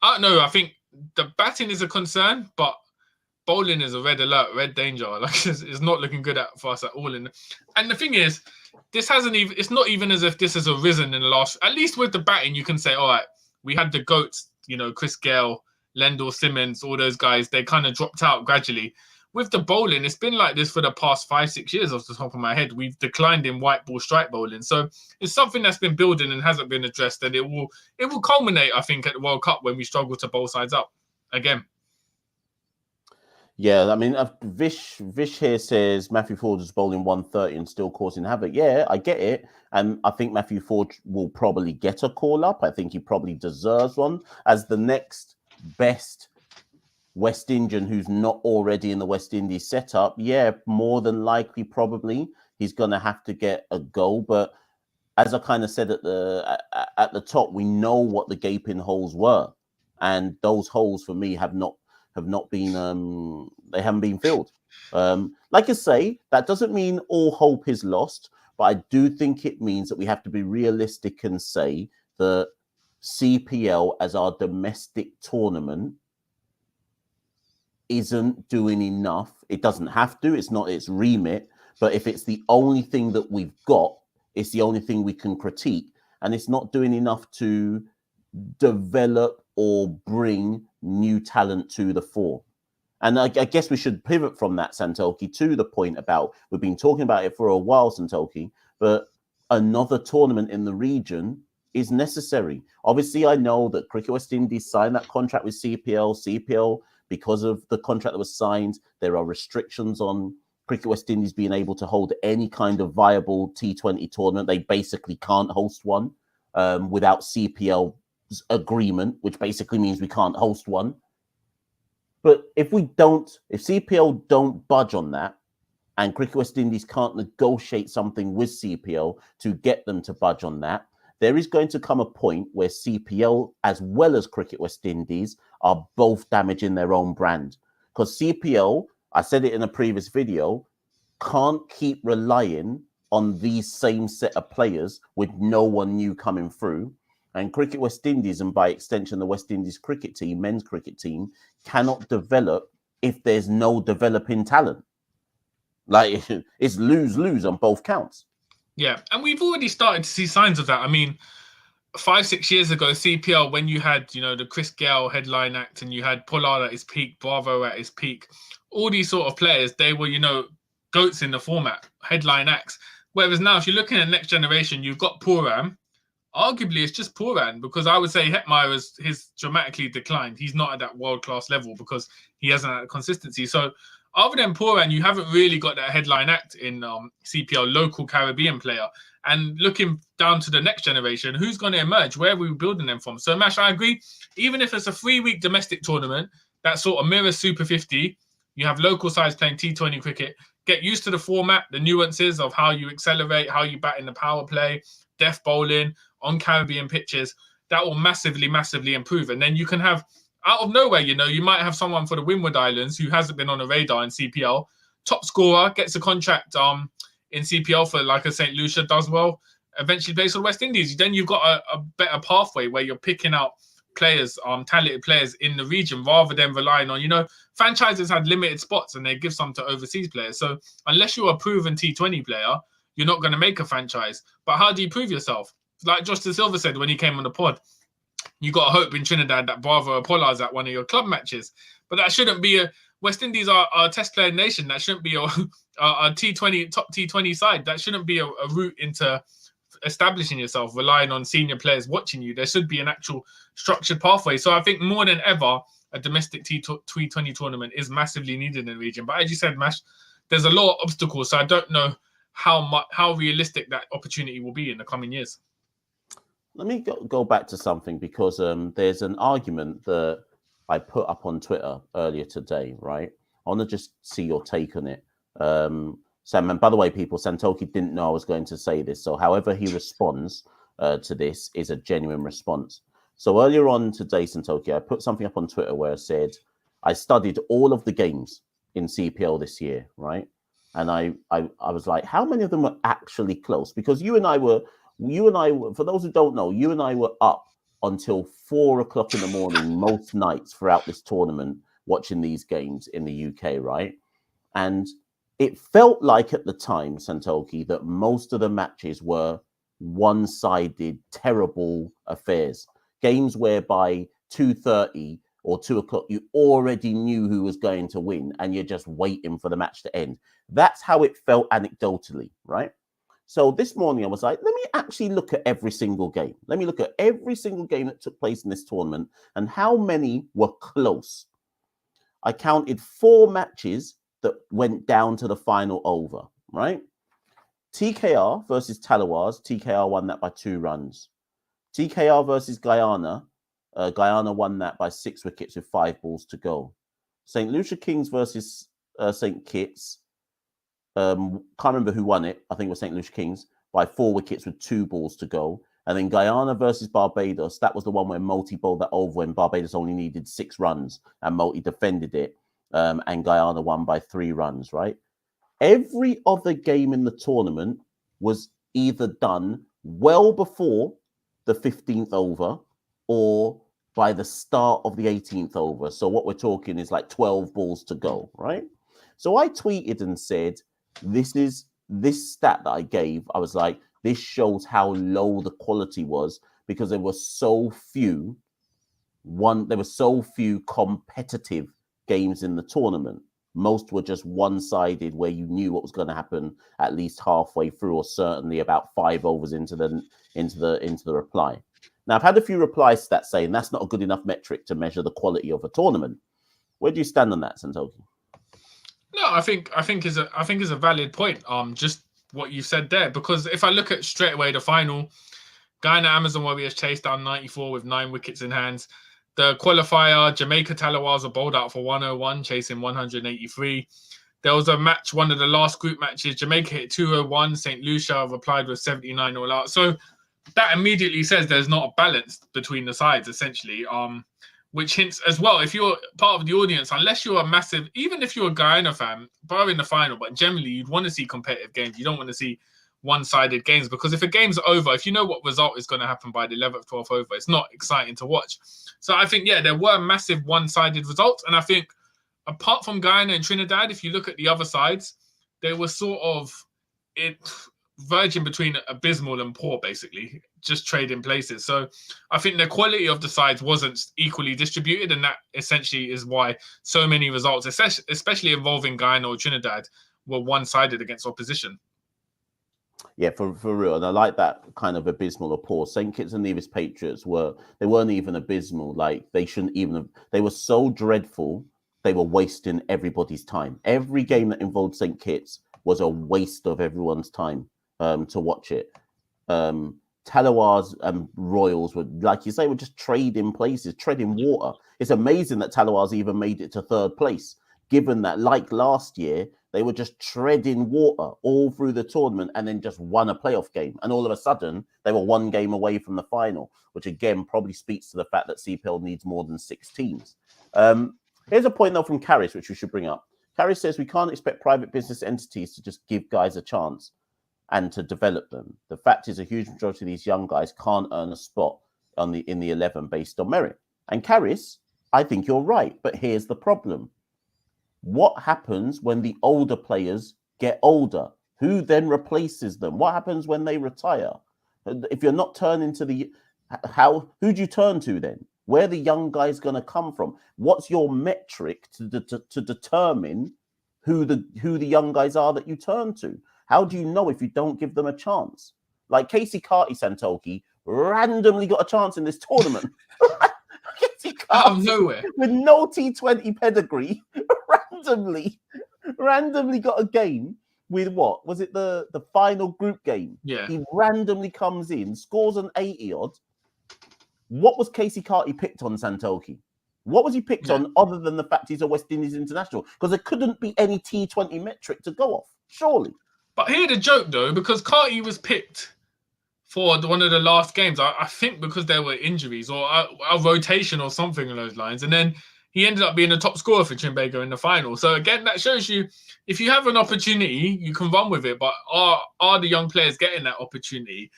I don't know. I think the batting is a concern, but bowling is a red alert, red danger. Like it's not looking good for us at all. And the thing is, it's not even as if this has arisen in the last, at least with the batting, you can say, all right, we had the GOATs, Chris Gale, Lendl Simmons, all those guys, they kind of dropped out gradually. With the bowling, it's been like this for the past 5-6 years off the top of my head. We've declined in white ball strike bowling. So it's something that's been building and hasn't been addressed. And it will culminate, I think, at the World Cup when we struggle to bowl sides up again. Yeah, I mean, Vish here says Matthew Ford is bowling 130 and still causing havoc. Yeah, I get it. And I think Matthew Ford will probably get a call up. I think he probably deserves one as the next best West Indian who's not already in the West Indies setup. Yeah, more than likely, probably he's going to have to get a go. But as I kind of said at the top, we know what the gaping holes were, and those holes for me have not been they haven't been filled. Like I say, that doesn't mean all hope is lost, but I do think it means that we have to be realistic and say that CPL as our domestic tournament isn't doing enough. It doesn't have to, it's not its remit, but if it's the only thing that we've got, it's the only thing we can critique, and it's not doing enough to develop or bring new talent to the fore. And I guess we should pivot from that, Santokie, to the point about, we've been talking about it for a while, Santokie, but another tournament in the region is necessary. Obviously, I know that Cricket West Indies signed that contract with CPL, because of the contract that was signed, there are restrictions on Cricket West Indies being able to hold any kind of viable T20 tournament. They basically can't host one without CPL's agreement, which basically means we can't host one. But if CPL don't budge on that, and Cricket West Indies can't negotiate something with CPL to get them to budge on that, there is going to come a point where CPL, as well as Cricket West Indies, are both damaging their own brand. Because CPL, I said it in a previous video, can't keep relying on these same set of players with no one new coming through. And Cricket West Indies, and by extension, the West Indies cricket team, men's cricket team, cannot develop if there's no developing talent. Like, it's lose-lose on both counts. Yeah, and we've already started to see signs of that. I mean, 5-6 years ago, CPL, when you had, the Chris Gale headline act, and you had Pollard at his peak, Bravo at his peak, all these sort of players, they were, GOATs in the format, headline acts. Whereas now, if you're looking at next generation, you've got Pooran. Arguably, it's just Pooran, because I would say Hetmeyer has dramatically declined. He's not at that world-class level because he hasn't had consistency. So other than Pooran, you haven't really got that headline act in CPL, local Caribbean player. And looking down to the next generation, who's going to emerge? Where are we building them from? So, Mash, I agree. Even if it's a 3-week domestic tournament, that sort of mirrors Super 50, you have local sides playing T20 cricket. Get used to the format, the nuances of how you accelerate, how you bat in the power play, death bowling on Caribbean pitches. That will massively, massively improve. And then you can have, out of nowhere, you might have someone for the Windward Islands who hasn't been on the radar in CPL. Top scorer, gets a contract in CPL for like a St. Lucia, does well. eventually plays for the West Indies. Then you've got a better pathway where you're picking out players, talented players in the region, rather than relying on, franchises had limited spots and they give some to overseas players. So unless you're a proven T20 player, you're not going to make a franchise. But how do you prove yourself? Like Josh De Silva said when he came on the pod, you got to hope in Trinidad that Bravo Apollo's at one of your club matches. But that shouldn't be West Indies are a test player nation. That shouldn't be a T20 top T20 side. That shouldn't be a route into establishing yourself, relying on senior players watching you. There should be an actual structured pathway. So I think more than ever, a domestic T20 tournament is massively needed in the region. But as you said, Mash, there's a lot of obstacles. So I don't know how realistic that opportunity will be in the coming years. Let me go back to something, because there's an argument that I put up on Twitter earlier today, right? I want to just see your take on it. Sam, and by the way, people, Santokie didn't know I was going to say this. So however he responds to this is a genuine response. So earlier on today, Santokie, I put something up on Twitter where I said, I studied all of the games in CPL this year, right? And I was like, how many of them were actually close? Because you and I were, for those who don't know, you and I were up until 4 o'clock in the morning most nights throughout this tournament, watching these games in the UK, right? And it felt like at the time, Santokie, that most of the matches were one-sided, terrible affairs. Games whereby 2:30 or 2 o'clock, you already knew who was going to win and you're just waiting for the match to end. That's how it felt anecdotally, right? So this morning I was like, let me actually look at every single game. Let me look at every single game that took place in this tournament and how many were close. I counted 4 matches that went down to the final over, right? TKR versus Talawars. TKR won that by 2 runs. TKR versus Guyana. Guyana won that by 6 wickets with 5 balls to go. St. Lucia Kings versus St. Kitts. Can't remember who won it. I think it was St. Lucia Kings by 4 wickets with 2 balls to go. And then Guyana versus Barbados. That was the one where Multi bowled that over when Barbados only needed 6 runs and Multi defended it. And Guyana won by 3 runs, right? Every other game in the tournament was either done well before the 15th over or by the start of the 18th over. So what we're talking is like 12 balls to go, right? So I tweeted and said, this stat that I gave, I was like, this shows how low the quality was because there were so few competitive games in the tournament. Most were just one-sided where you knew what was going to happen at least halfway through, or certainly about 5 overs into the reply. Now, I've had a few replies to that saying that's not a good enough metric to measure the quality of a tournament. Where do you stand on that, Santokie? No, I think is a valid point. Just what you said there, because if I look at straight away the final, Guyana Amazon Warriors chased down 94 with 9 wickets in hands. The qualifier, Jamaica Talawars were bowled out for 101, chasing 183. There was a match, one of the last group matches, Jamaica hit 201, St. Lucia replied with 79 all out. So that immediately says there's not a balance between the sides, essentially. Which hints as well, if you're part of the audience, unless you're a massive, even if you're a Guyana fan, barring the final, but generally you'd want to see competitive games. You don't want to see one-sided games, because if a game's over, if you know what result is going to happen by the 11th, 12th over, it's not exciting to watch. So I think, yeah, there were massive one-sided results. And I think apart from Guyana and Trinidad, if you look at the other sides, they were sort of verging between abysmal and poor, basically, just trading places. So I think the quality of the sides wasn't equally distributed, and that essentially is why so many results, especially involving Guyana or Trinidad, were one-sided against opposition. Yeah, for real. And I like that kind of abysmal or poor. St. Kitts and Nevis Patriots weren't even abysmal. Like, they shouldn't even have, they were so dreadful, they were wasting everybody's time. Every game that involved St. Kitts was a waste of everyone's time to watch it. Talawars and Royals were, like you say, were just trading places, treading water. It's amazing that Talawars even made it to 3rd place, given that, like last year, they were just treading water all through the tournament and then just won a playoff game. And all of a sudden, they were 1 game away from the final, which again probably speaks to the fact that CPL needs more than 6 teams. Here's a point, though, from Karis, which we should bring up. Karis says we can't expect private business entities to just give guys a chance. and to develop them. The fact is, a huge majority of these young guys can't earn a spot in the 11 based on merit. And Karis, I think you're right, but here's the problem. What happens when the older players get older? Who then replaces them? What happens when they retire? If you're not turning to who do you turn to then? Where are the young guys going to come from? What's your metric to determine who the young guys are that you turn to? How do you know if you don't give them a chance? Like Casey Santokie randomly got a chance in this tournament. Out of nowhere. With no T20 pedigree, randomly got a game with what? Was it the final group game? Yeah. He randomly comes in, scores an 80-odd. What was Casey Carty picked on, Santokie? What was he picked on other than the fact he's a West Indies international? Because there couldn't be any T20 metric to go off, surely. But here's the joke, though, because Carty was picked for one of the last games, I think because there were injuries or a rotation or something along those lines. And then he ended up being the top scorer for Trinbago in the final. So again, that shows you, if you have an opportunity, you can run with it. But are the young players getting that opportunity?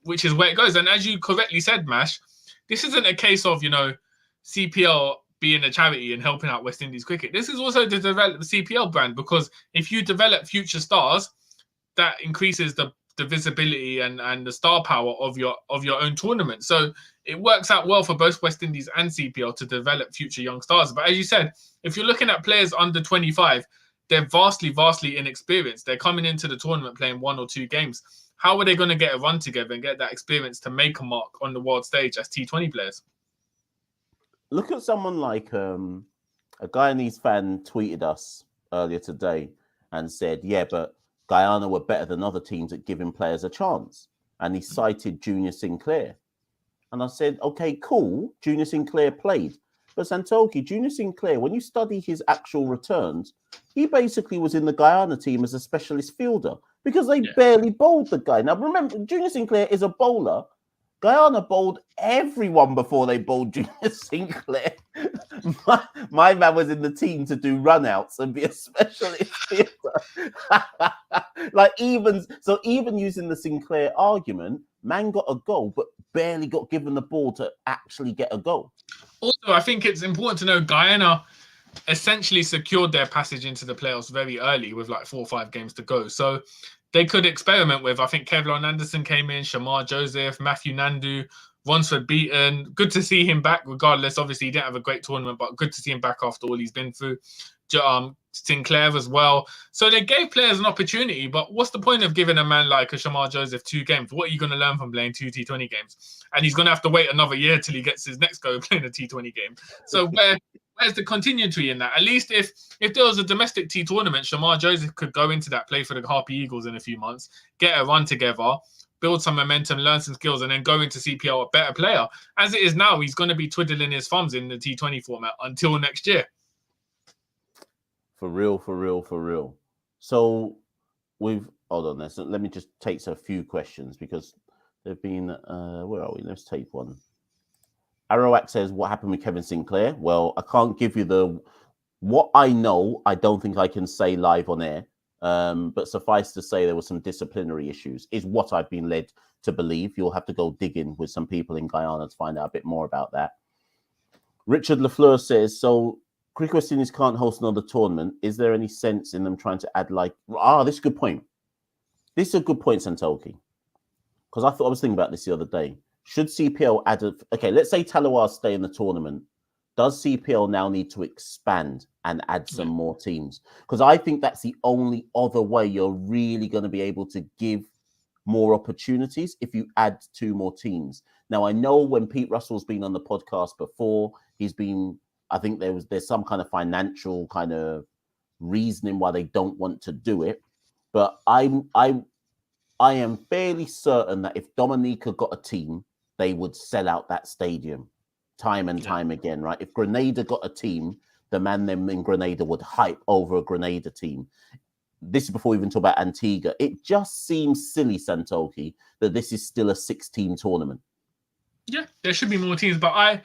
Which is where it goes. And as you correctly said, Mash, this isn't a case of, CPL being a charity and helping out West Indies cricket. This is also to develop the CPL brand, because if you develop future stars, that increases the visibility and the star power of your own tournament. So it works out well for both West Indies and CPL to develop future young stars. But as you said, if you're looking at players under 25, they're vastly inexperienced. They're coming into the tournament playing 1 or 2 games. How are they going to get a run together and get that experience to make a mark on the world stage as T20 players? Look at someone like a Guyanese fan tweeted us earlier today and said, yeah, but Guyana were better than other teams at giving players a chance. And he cited Junior Sinclair. And I said, okay, cool. Junior Sinclair played. But Santokie, Junior Sinclair, when you study his actual returns, he basically was in the Guyana team as a specialist fielder because they barely bowled the guy. Now, remember, Junior Sinclair is a bowler. Guyana bowled everyone before they bowled Junior Sinclair. My man was in the team to do runouts and be a specialist fielder. Even using the Sinclair argument, man got a goal, but barely got given the ball to actually get a goal. Also, I think it's important to know Guyana essentially secured their passage into the playoffs very early with like 4 or 5 games to go. So they could experiment with, I think Kevlon Anderson came in, Shamar Joseph, Matthew Nandu, Ronsford Beaton. Good to see him back, regardless. Obviously, he didn't have a great tournament, but good to see him back after all he's been through. Sinclair as well. So they gave players an opportunity, but what's the point of giving a man like a Shamar Joseph 2 games? What are you going to learn from playing 2 T20 games? And he's going to have to wait another year till he gets his next go playing a T20 game. So where's the continuity in that? At least if there was a domestic T tournament, Shamar Joseph could go into that, play for the Harpy Eagles in a few months, get a run together, build some momentum, learn some skills, and then go into CPL a better player. As it is now, he's going to be twiddling his thumbs in the T20 format until next year. For real. So hold on, let me just take a few questions because there've been, where are we? Let's take one. Arawak says, what happened with Kevin Sinclair? Well, I can't give you what I know. I don't think I can say live on air. But suffice to say, there were some disciplinary issues, is what I've been led to believe. You'll have to go digging with some people in Guyana to find out a bit more about that. Richard Lafleur says, so Cricket West Indies can't host another tournament. Is there any sense in them trying to add this is a good point. This is a good point, Santokie. Because I was thinking about this the other day. Should CPL add let's say Talawar stay in the tournament. Does CPL now need to expand and add some more teams? Because I think that's the only other way you're really going to be able to give more opportunities if you add 2 more teams. Now, I know when Pete Russell's been on the podcast before, I think there's some kind of financial kind of reasoning why they don't want to do it. But I am fairly certain that if Dominica got a team, they would sell out that stadium time and time again, right? If Grenada got a team, the man them in Grenada would hype over a Grenada team. This is before we even talk about Antigua. It just seems silly, Santokie, that this is still a 6-team tournament. Yeah, there should be more teams, but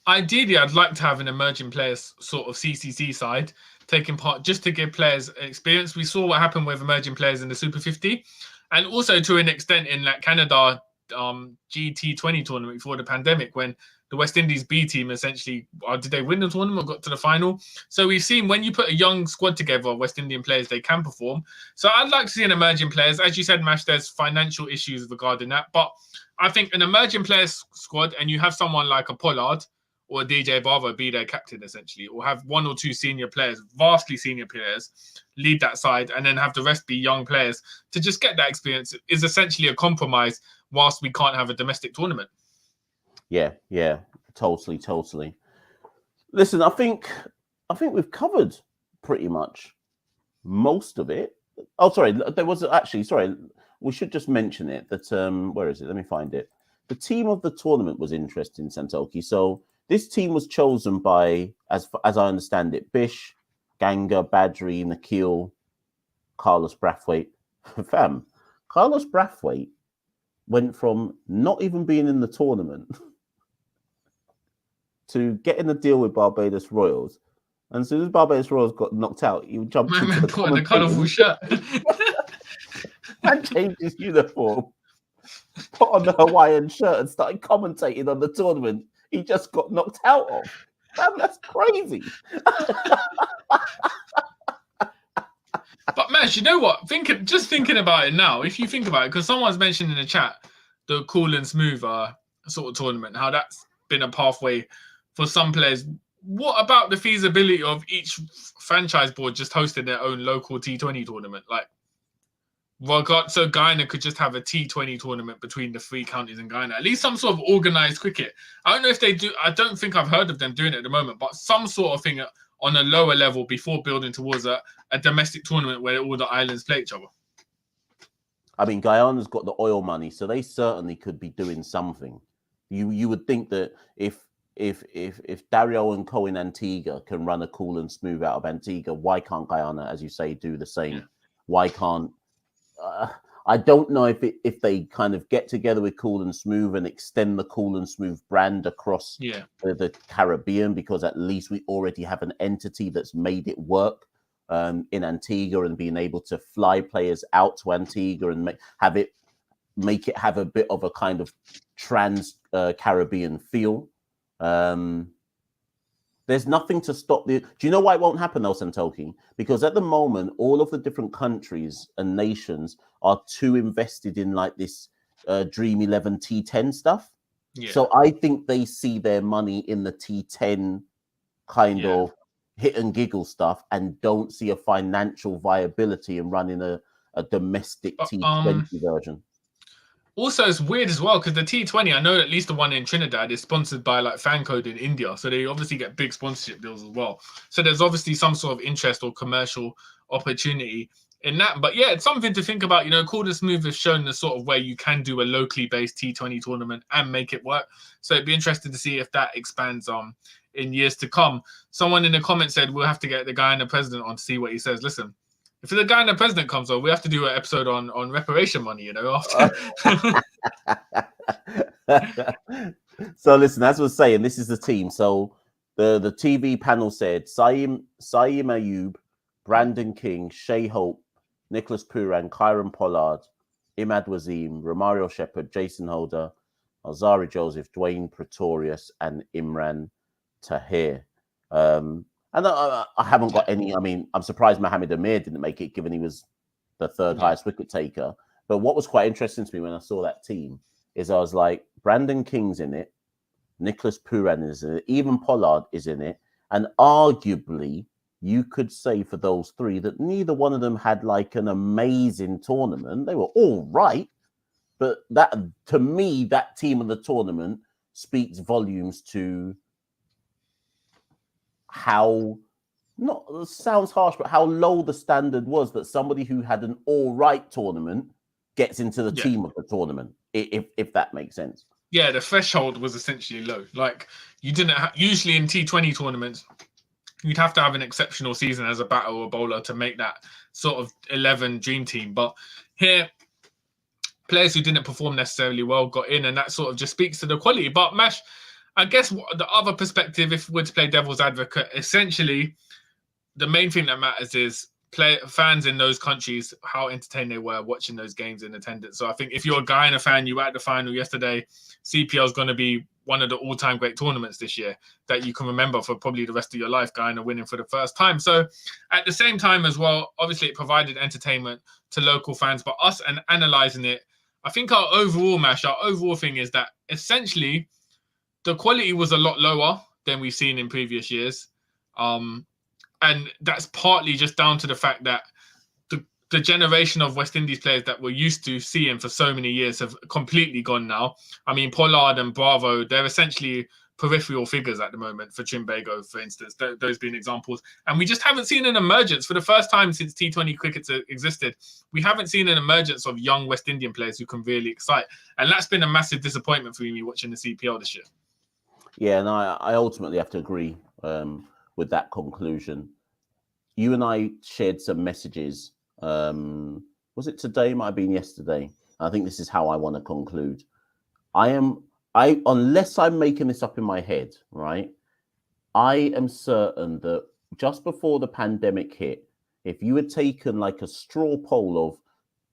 ideally, I'd like to have an emerging players sort of CCC side taking part just to give players experience. We saw what happened with emerging players in the Super 50. And also to an extent in that Canada GT20 tournament before the pandemic, when the West Indies B team essentially, did they win the tournament or got to the final? So we've seen when you put a young squad together, West Indian players, they can perform. So I'd like to see an emerging players. As you said, Mash, there's financial issues regarding that. But I think an emerging players squad, and you have someone like a Pollard or a DJ Barber be their captain, essentially, or have one or two senior players, vastly senior players, lead that side, and then have the rest be young players to just get that experience is essentially a compromise whilst we can't have a domestic tournament. Yeah, totally. Listen, I think we've covered pretty much most of it. Oh, sorry, there was actually, sorry, we should just mention it that where is it? Let me find it. The team of the tournament was interesting, Santokie. So this team was chosen by, as I understand it, Bish, Ganga, Badri, Nikhil, Carlos Brathwaite. Fam, Carlos Brathwaite went from not even being in the tournament to getting a deal with Barbados Royals. And as soon as Barbados Royals got knocked out, he jumped into the colourful shirt and changed his uniform, put on the Hawaiian shirt and started commentating on the tournament he just got knocked out of. Man, that's crazy. But Mash, you know what? Just thinking about it now, if you think about it, because someone's mentioned in the chat the cool and smooth sort of tournament, how that's been a pathway for some players. What about the feasibility of each franchise board just hosting their own local T20 tournament? Like, so Guyana could just have a T20 tournament between the three counties in Guyana, at least some sort of organized cricket. I don't know if they do. I don't think I've heard of them doing it at the moment, but some sort of thing on a lower level before building towards a domestic tournament where all the islands play each other. I mean, Guyana's got the oil money, so they certainly could be doing something. You would think that if Dario and Co in Antigua can run a cool and smooth out of Antigua, why can't Guyana, as you say, do the same? Yeah. Why can't I don't know if they kind of get together with Cool and Smooth and extend the Cool and Smooth brand across the Caribbean, because at least we already have an entity that's made it work in Antigua, and being able to fly players out to Antigua and make it have a bit of a kind of trans Caribbean feel. There's nothing to stop the. Do you know why it won't happen though, Santokie? Because at the moment, all of the different countries and nations are too invested in like this Dream 11 T10 stuff. Yeah. So I think they see their money in the T10 kind of hit and giggle stuff, and don't see a financial viability in running a domestic T20 version. Also, it's weird as well because the T20, I know at least the one in Trinidad is sponsored by like Fancode in India. So they obviously get big sponsorship deals as well. So there's obviously some sort of interest or commercial opportunity in that. But yeah, it's something to think about. You know, Cool and Smooth has shown the sort of way you can do a locally based T20 tournament and make it work. So it'd be interesting to see if that expands in years to come. Someone in the comments said we'll have to get the Guyana president on to see what he says. Listen, if the Guyana president comes on, we have to do an episode on reparation money, you know, after. So listen, as I was saying, this is the team. So the TV panel said Saeem Ayub, Brandon King, Shai Hope, Nicholas Pooran, Kyron Pollard, Imad Wazeem, Romario Shepherd, Jason Holder, Alzari Joseph, Dwayne Pretorius, and Imran Tahir. And I haven't got any. I mean, I'm surprised Mohamed Amir didn't make it, given he was the third highest wicket taker. But what was quite interesting to me when I saw that team is I was like, Brandon King's in it, Nicholas Pooran is in it, even Pollard is in it. And arguably, you could say for those three that neither one of them had like an amazing tournament. They were all right. But that, to me, that team of the tournament speaks volumes to how, not sounds harsh, but how low the standard was that somebody who had an all right tournament gets into the team of the tournament, if that makes sense. Yeah, the threshold was essentially low. Like, you didn't usually in T20 tournaments, you'd have to have an exceptional season as a batter or bowler to make that sort of 11 dream team. But here, players who didn't perform necessarily well got in, and that sort of just speaks to the quality. But Mash, I guess the other perspective, if we're to play devil's advocate, essentially the main thing that matters is fans in those countries, how entertained they were watching those games in attendance. So I think if you're a Guyana fan, you were at the final yesterday, CPL is going to be one of the all-time great tournaments this year that you can remember for probably the rest of your life, Guyana winning for the first time. So at the same time as well, obviously it provided entertainment to local fans, but us and analysing it, I think our overall thing is that essentially the quality was a lot lower than we've seen in previous years. And that's partly just down to the fact that the generation of West Indies players that we're used to seeing for so many years have completely gone now. I mean, Pollard and Bravo, they're essentially peripheral figures at the moment for Trinbago, for instance, those being examples. And we just haven't seen an emergence for the first time since T20 cricket existed. We haven't seen an emergence of young West Indian players who can really excite. And that's been a massive disappointment for me watching the CPL this year. Yeah, and I ultimately have to agree with that conclusion. You and I shared some messages. Was it today? Might have been yesterday. I think this is how I want to conclude. Unless I'm making this up in my head, right? I am certain that just before the pandemic hit, if you had taken like a straw poll of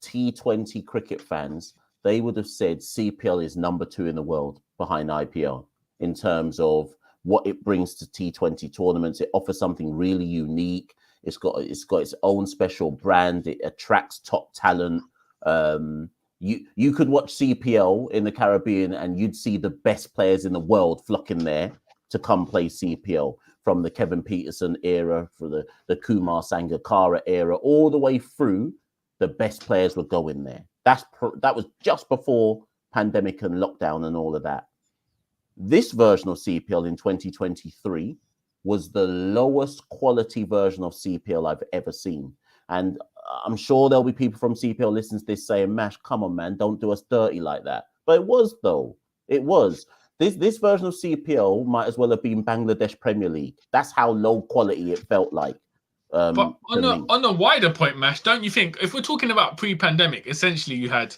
T20 cricket fans, they would have said CPL is number 2 in the world behind IPL in terms of what it brings to T20 tournaments. It offers something really unique. It's got its own special brand. It attracts top talent. You could watch CPL in the Caribbean and you'd see the best players in the world flocking there to come play CPL, from the Kevin Peterson era, for the Kumar Sangakkara era, all the way through. The best players were going there. That was just before pandemic and lockdown and all of that. This version of CPL in 2023 was the lowest quality version of CPL I've ever seen. And I'm sure there'll be people from CPL listening to this saying, Mash, come on, man, don't do us dirty like that. But it was, though. It was. This version of CPL might as well have been Bangladesh Premier League. That's how low quality it felt like. But on a wider point, Mash, don't you think, if we're talking about pre-pandemic, essentially you had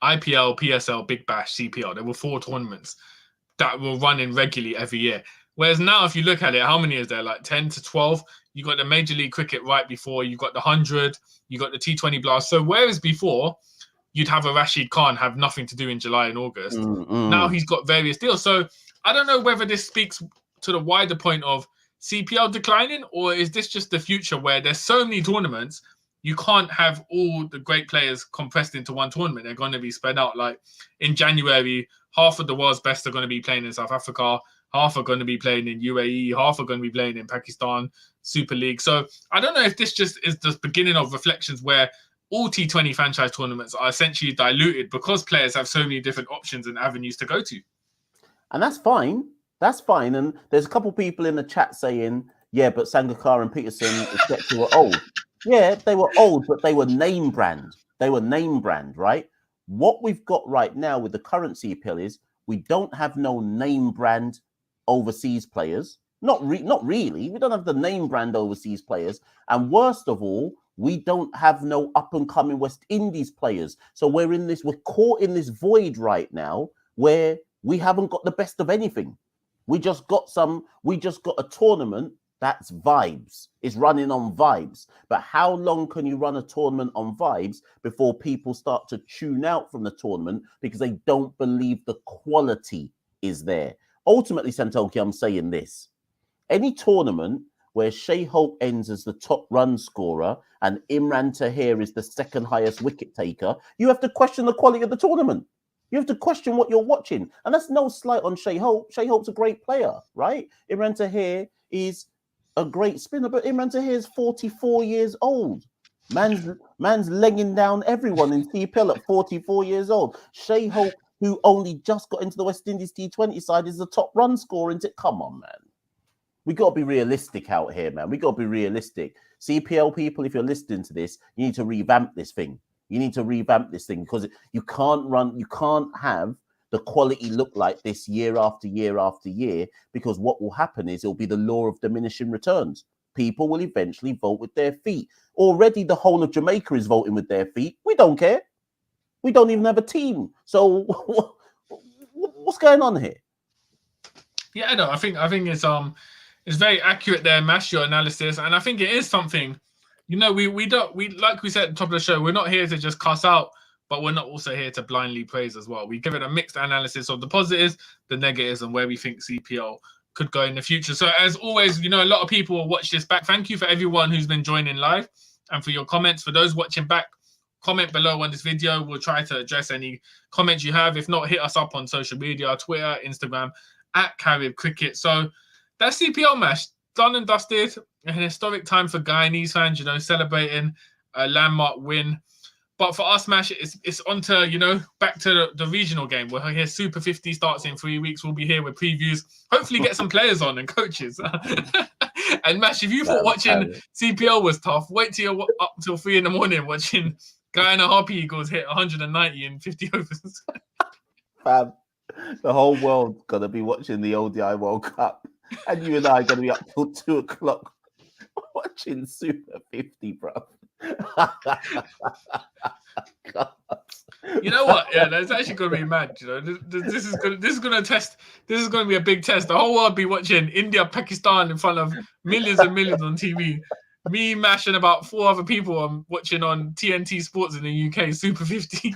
IPL, PSL, Big Bash, CPL. There were 4 tournaments that were running regularly every year. Whereas now, if you look at it, how many is there? Like 10 to 12. You got the Major League Cricket right before. You got the 100. You got the T20 Blast. So whereas before, you'd have a Rashid Khan have nothing to do in July and August. Now he's got various deals. So I don't know whether this speaks to the wider point of CPL declining, or is this just the future where there's so many tournaments, you can't have all the great players compressed into one tournament. They're going to be spread out. Like in January, half of the world's best are going to be playing in South Africa. Half are going to be playing in UAE. Half are going to be playing in Pakistan Super League. So I don't know if this just is the beginning of reflections where all T20 franchise tournaments are essentially diluted because players have so many different options and avenues to go to. And that's fine. That's fine. And there's a couple people in the chat saying, yeah, but Sangakkara and Peterson, etc., were old. Yeah, they were old, but they were name brand. They were name brand, right? What we've got right now with the current CPL is we don't have no name brand overseas players. Not really. We don't have the name brand overseas players. And worst of all, we don't have no up-and-coming West Indies players. So we're caught in this void right now where we haven't got the best of anything. We just got a tournament that's vibes. It's running on vibes. But how long can you run a tournament on vibes before people start to tune out from the tournament because they don't believe the quality is there? Ultimately, Santokie, I'm saying this. Any tournament where Shai Hope ends as the top run scorer and Imran Tahir is the second highest wicket taker, you have to question the quality of the tournament. You have to question what you're watching. And that's no slight on Shai Hope. Shai Hope's a great player, right? Imran Tahir is a great spinner, but Imran Tahir is 44 years old. Man's legging down everyone in CPL at 44 years old. Shai Hope, who only just got into the West Indies T20 side, is the top run scorer. Come on, man. We got to be realistic out here, man. We got to be realistic. CPL people, if you're listening to this, you need to revamp this thing. You need to revamp this thing because you can't have the quality look like this year after year after year, because what will happen is it'll be the law of diminishing returns. People will eventually vote with their feet. Already the whole of Jamaica is voting with their feet. We don't care. We don't even have a team. So what's going on here? Yeah, no, I think it's very accurate there, Mash, your analysis. And I think it is something, you know, we don't, like we said at the top of the show, we're not here to just cuss out, but we're not also here to blindly praise as well. We give it a mixed analysis of the positives, the negatives, and where we think CPL could go in the future. So as always, you know, a lot of people will watch this back. Thank you for everyone who's been joining live and for your comments. For those watching back, comment below on this video. We'll try to address any comments you have. If not, hit us up on social media, Twitter, Instagram, @Carib Cricket. So that's CPL match. Done and dusted. An historic time for Guyanese fans, you know, celebrating a landmark win. But for us, Mash, it's on to, you know, back to the regional game. We're here. Super 50 starts in 3 weeks. We'll be here with previews. Hopefully get some players on and coaches. And Mash, if you thought watching CPL was tough, wait till you're up till 3 in the morning watching Guyana Harpy Eagles hit 190 in 50 overs. Fam, the whole world's going to be watching the ODI World Cup. And you and I are going to be up till 2 o'clock watching Super 50, bro. You know what? Yeah, that's actually going to be mad. You know, this is going to be a big test. The whole world be watching India, Pakistan in front of millions and millions on TV. Me, Mash, and about 4 other people I'm watching on TNT Sports in the UK, Super 50.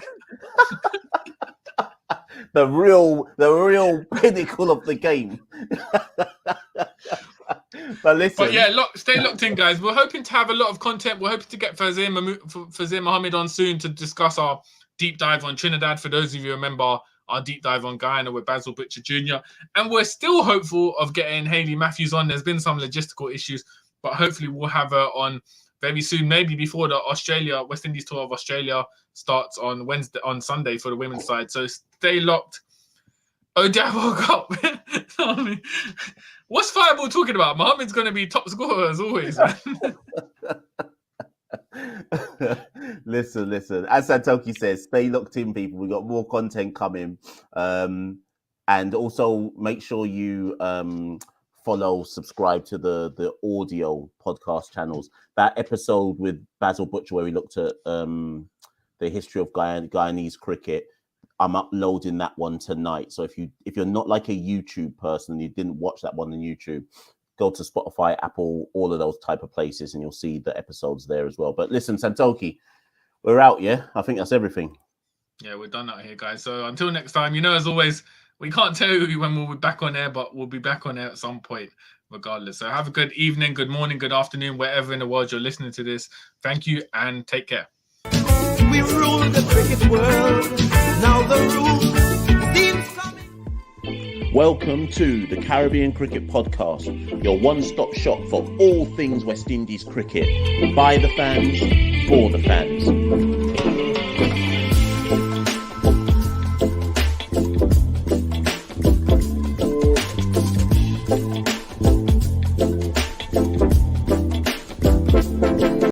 the real pinnacle of the game. But listen. But yeah, stay locked in, guys. We're hoping to have a lot of content. We're hoping to get Fazir Mohammed on soon to discuss our deep dive on Trinidad. For those of you who remember our deep dive on Guyana with Basil Butcher Jr. And we're still hopeful of getting Hayley Matthews on. There's been some logistical issues, but hopefully we'll have her on very soon, maybe before the West Indies tour of Australia starts on Sunday for the women's side. So stay locked. ODI World Cup. What's Fireball talking about? Mohammed's going to be top scorer as always. Listen. As Santokie says, stay locked in, people. We've got more content coming. And also make sure you subscribe to the audio podcast channels. That episode with Basil Butcher where we looked at the history of Guyanese cricket, I'm uploading that one tonight. So if you're not like a YouTube person and you didn't watch that one on YouTube, go to Spotify, Apple, all of those type of places, and you'll see the episodes there as well. But listen, Santokie, we're out, yeah? I think that's everything. Yeah, we're done out here, guys. So until next time, you know, as always, we can't tell you when we'll be back on air, but we'll be back on air at some point, regardless. So have a good evening, good morning, good afternoon, wherever in the world you're listening to this. Thank you and take care. We rule the cricket world. Now the rules seem coming. Welcome to the Caribbean Cricket Podcast, your one-stop shop for all things West Indies cricket. By the fans, for the fans.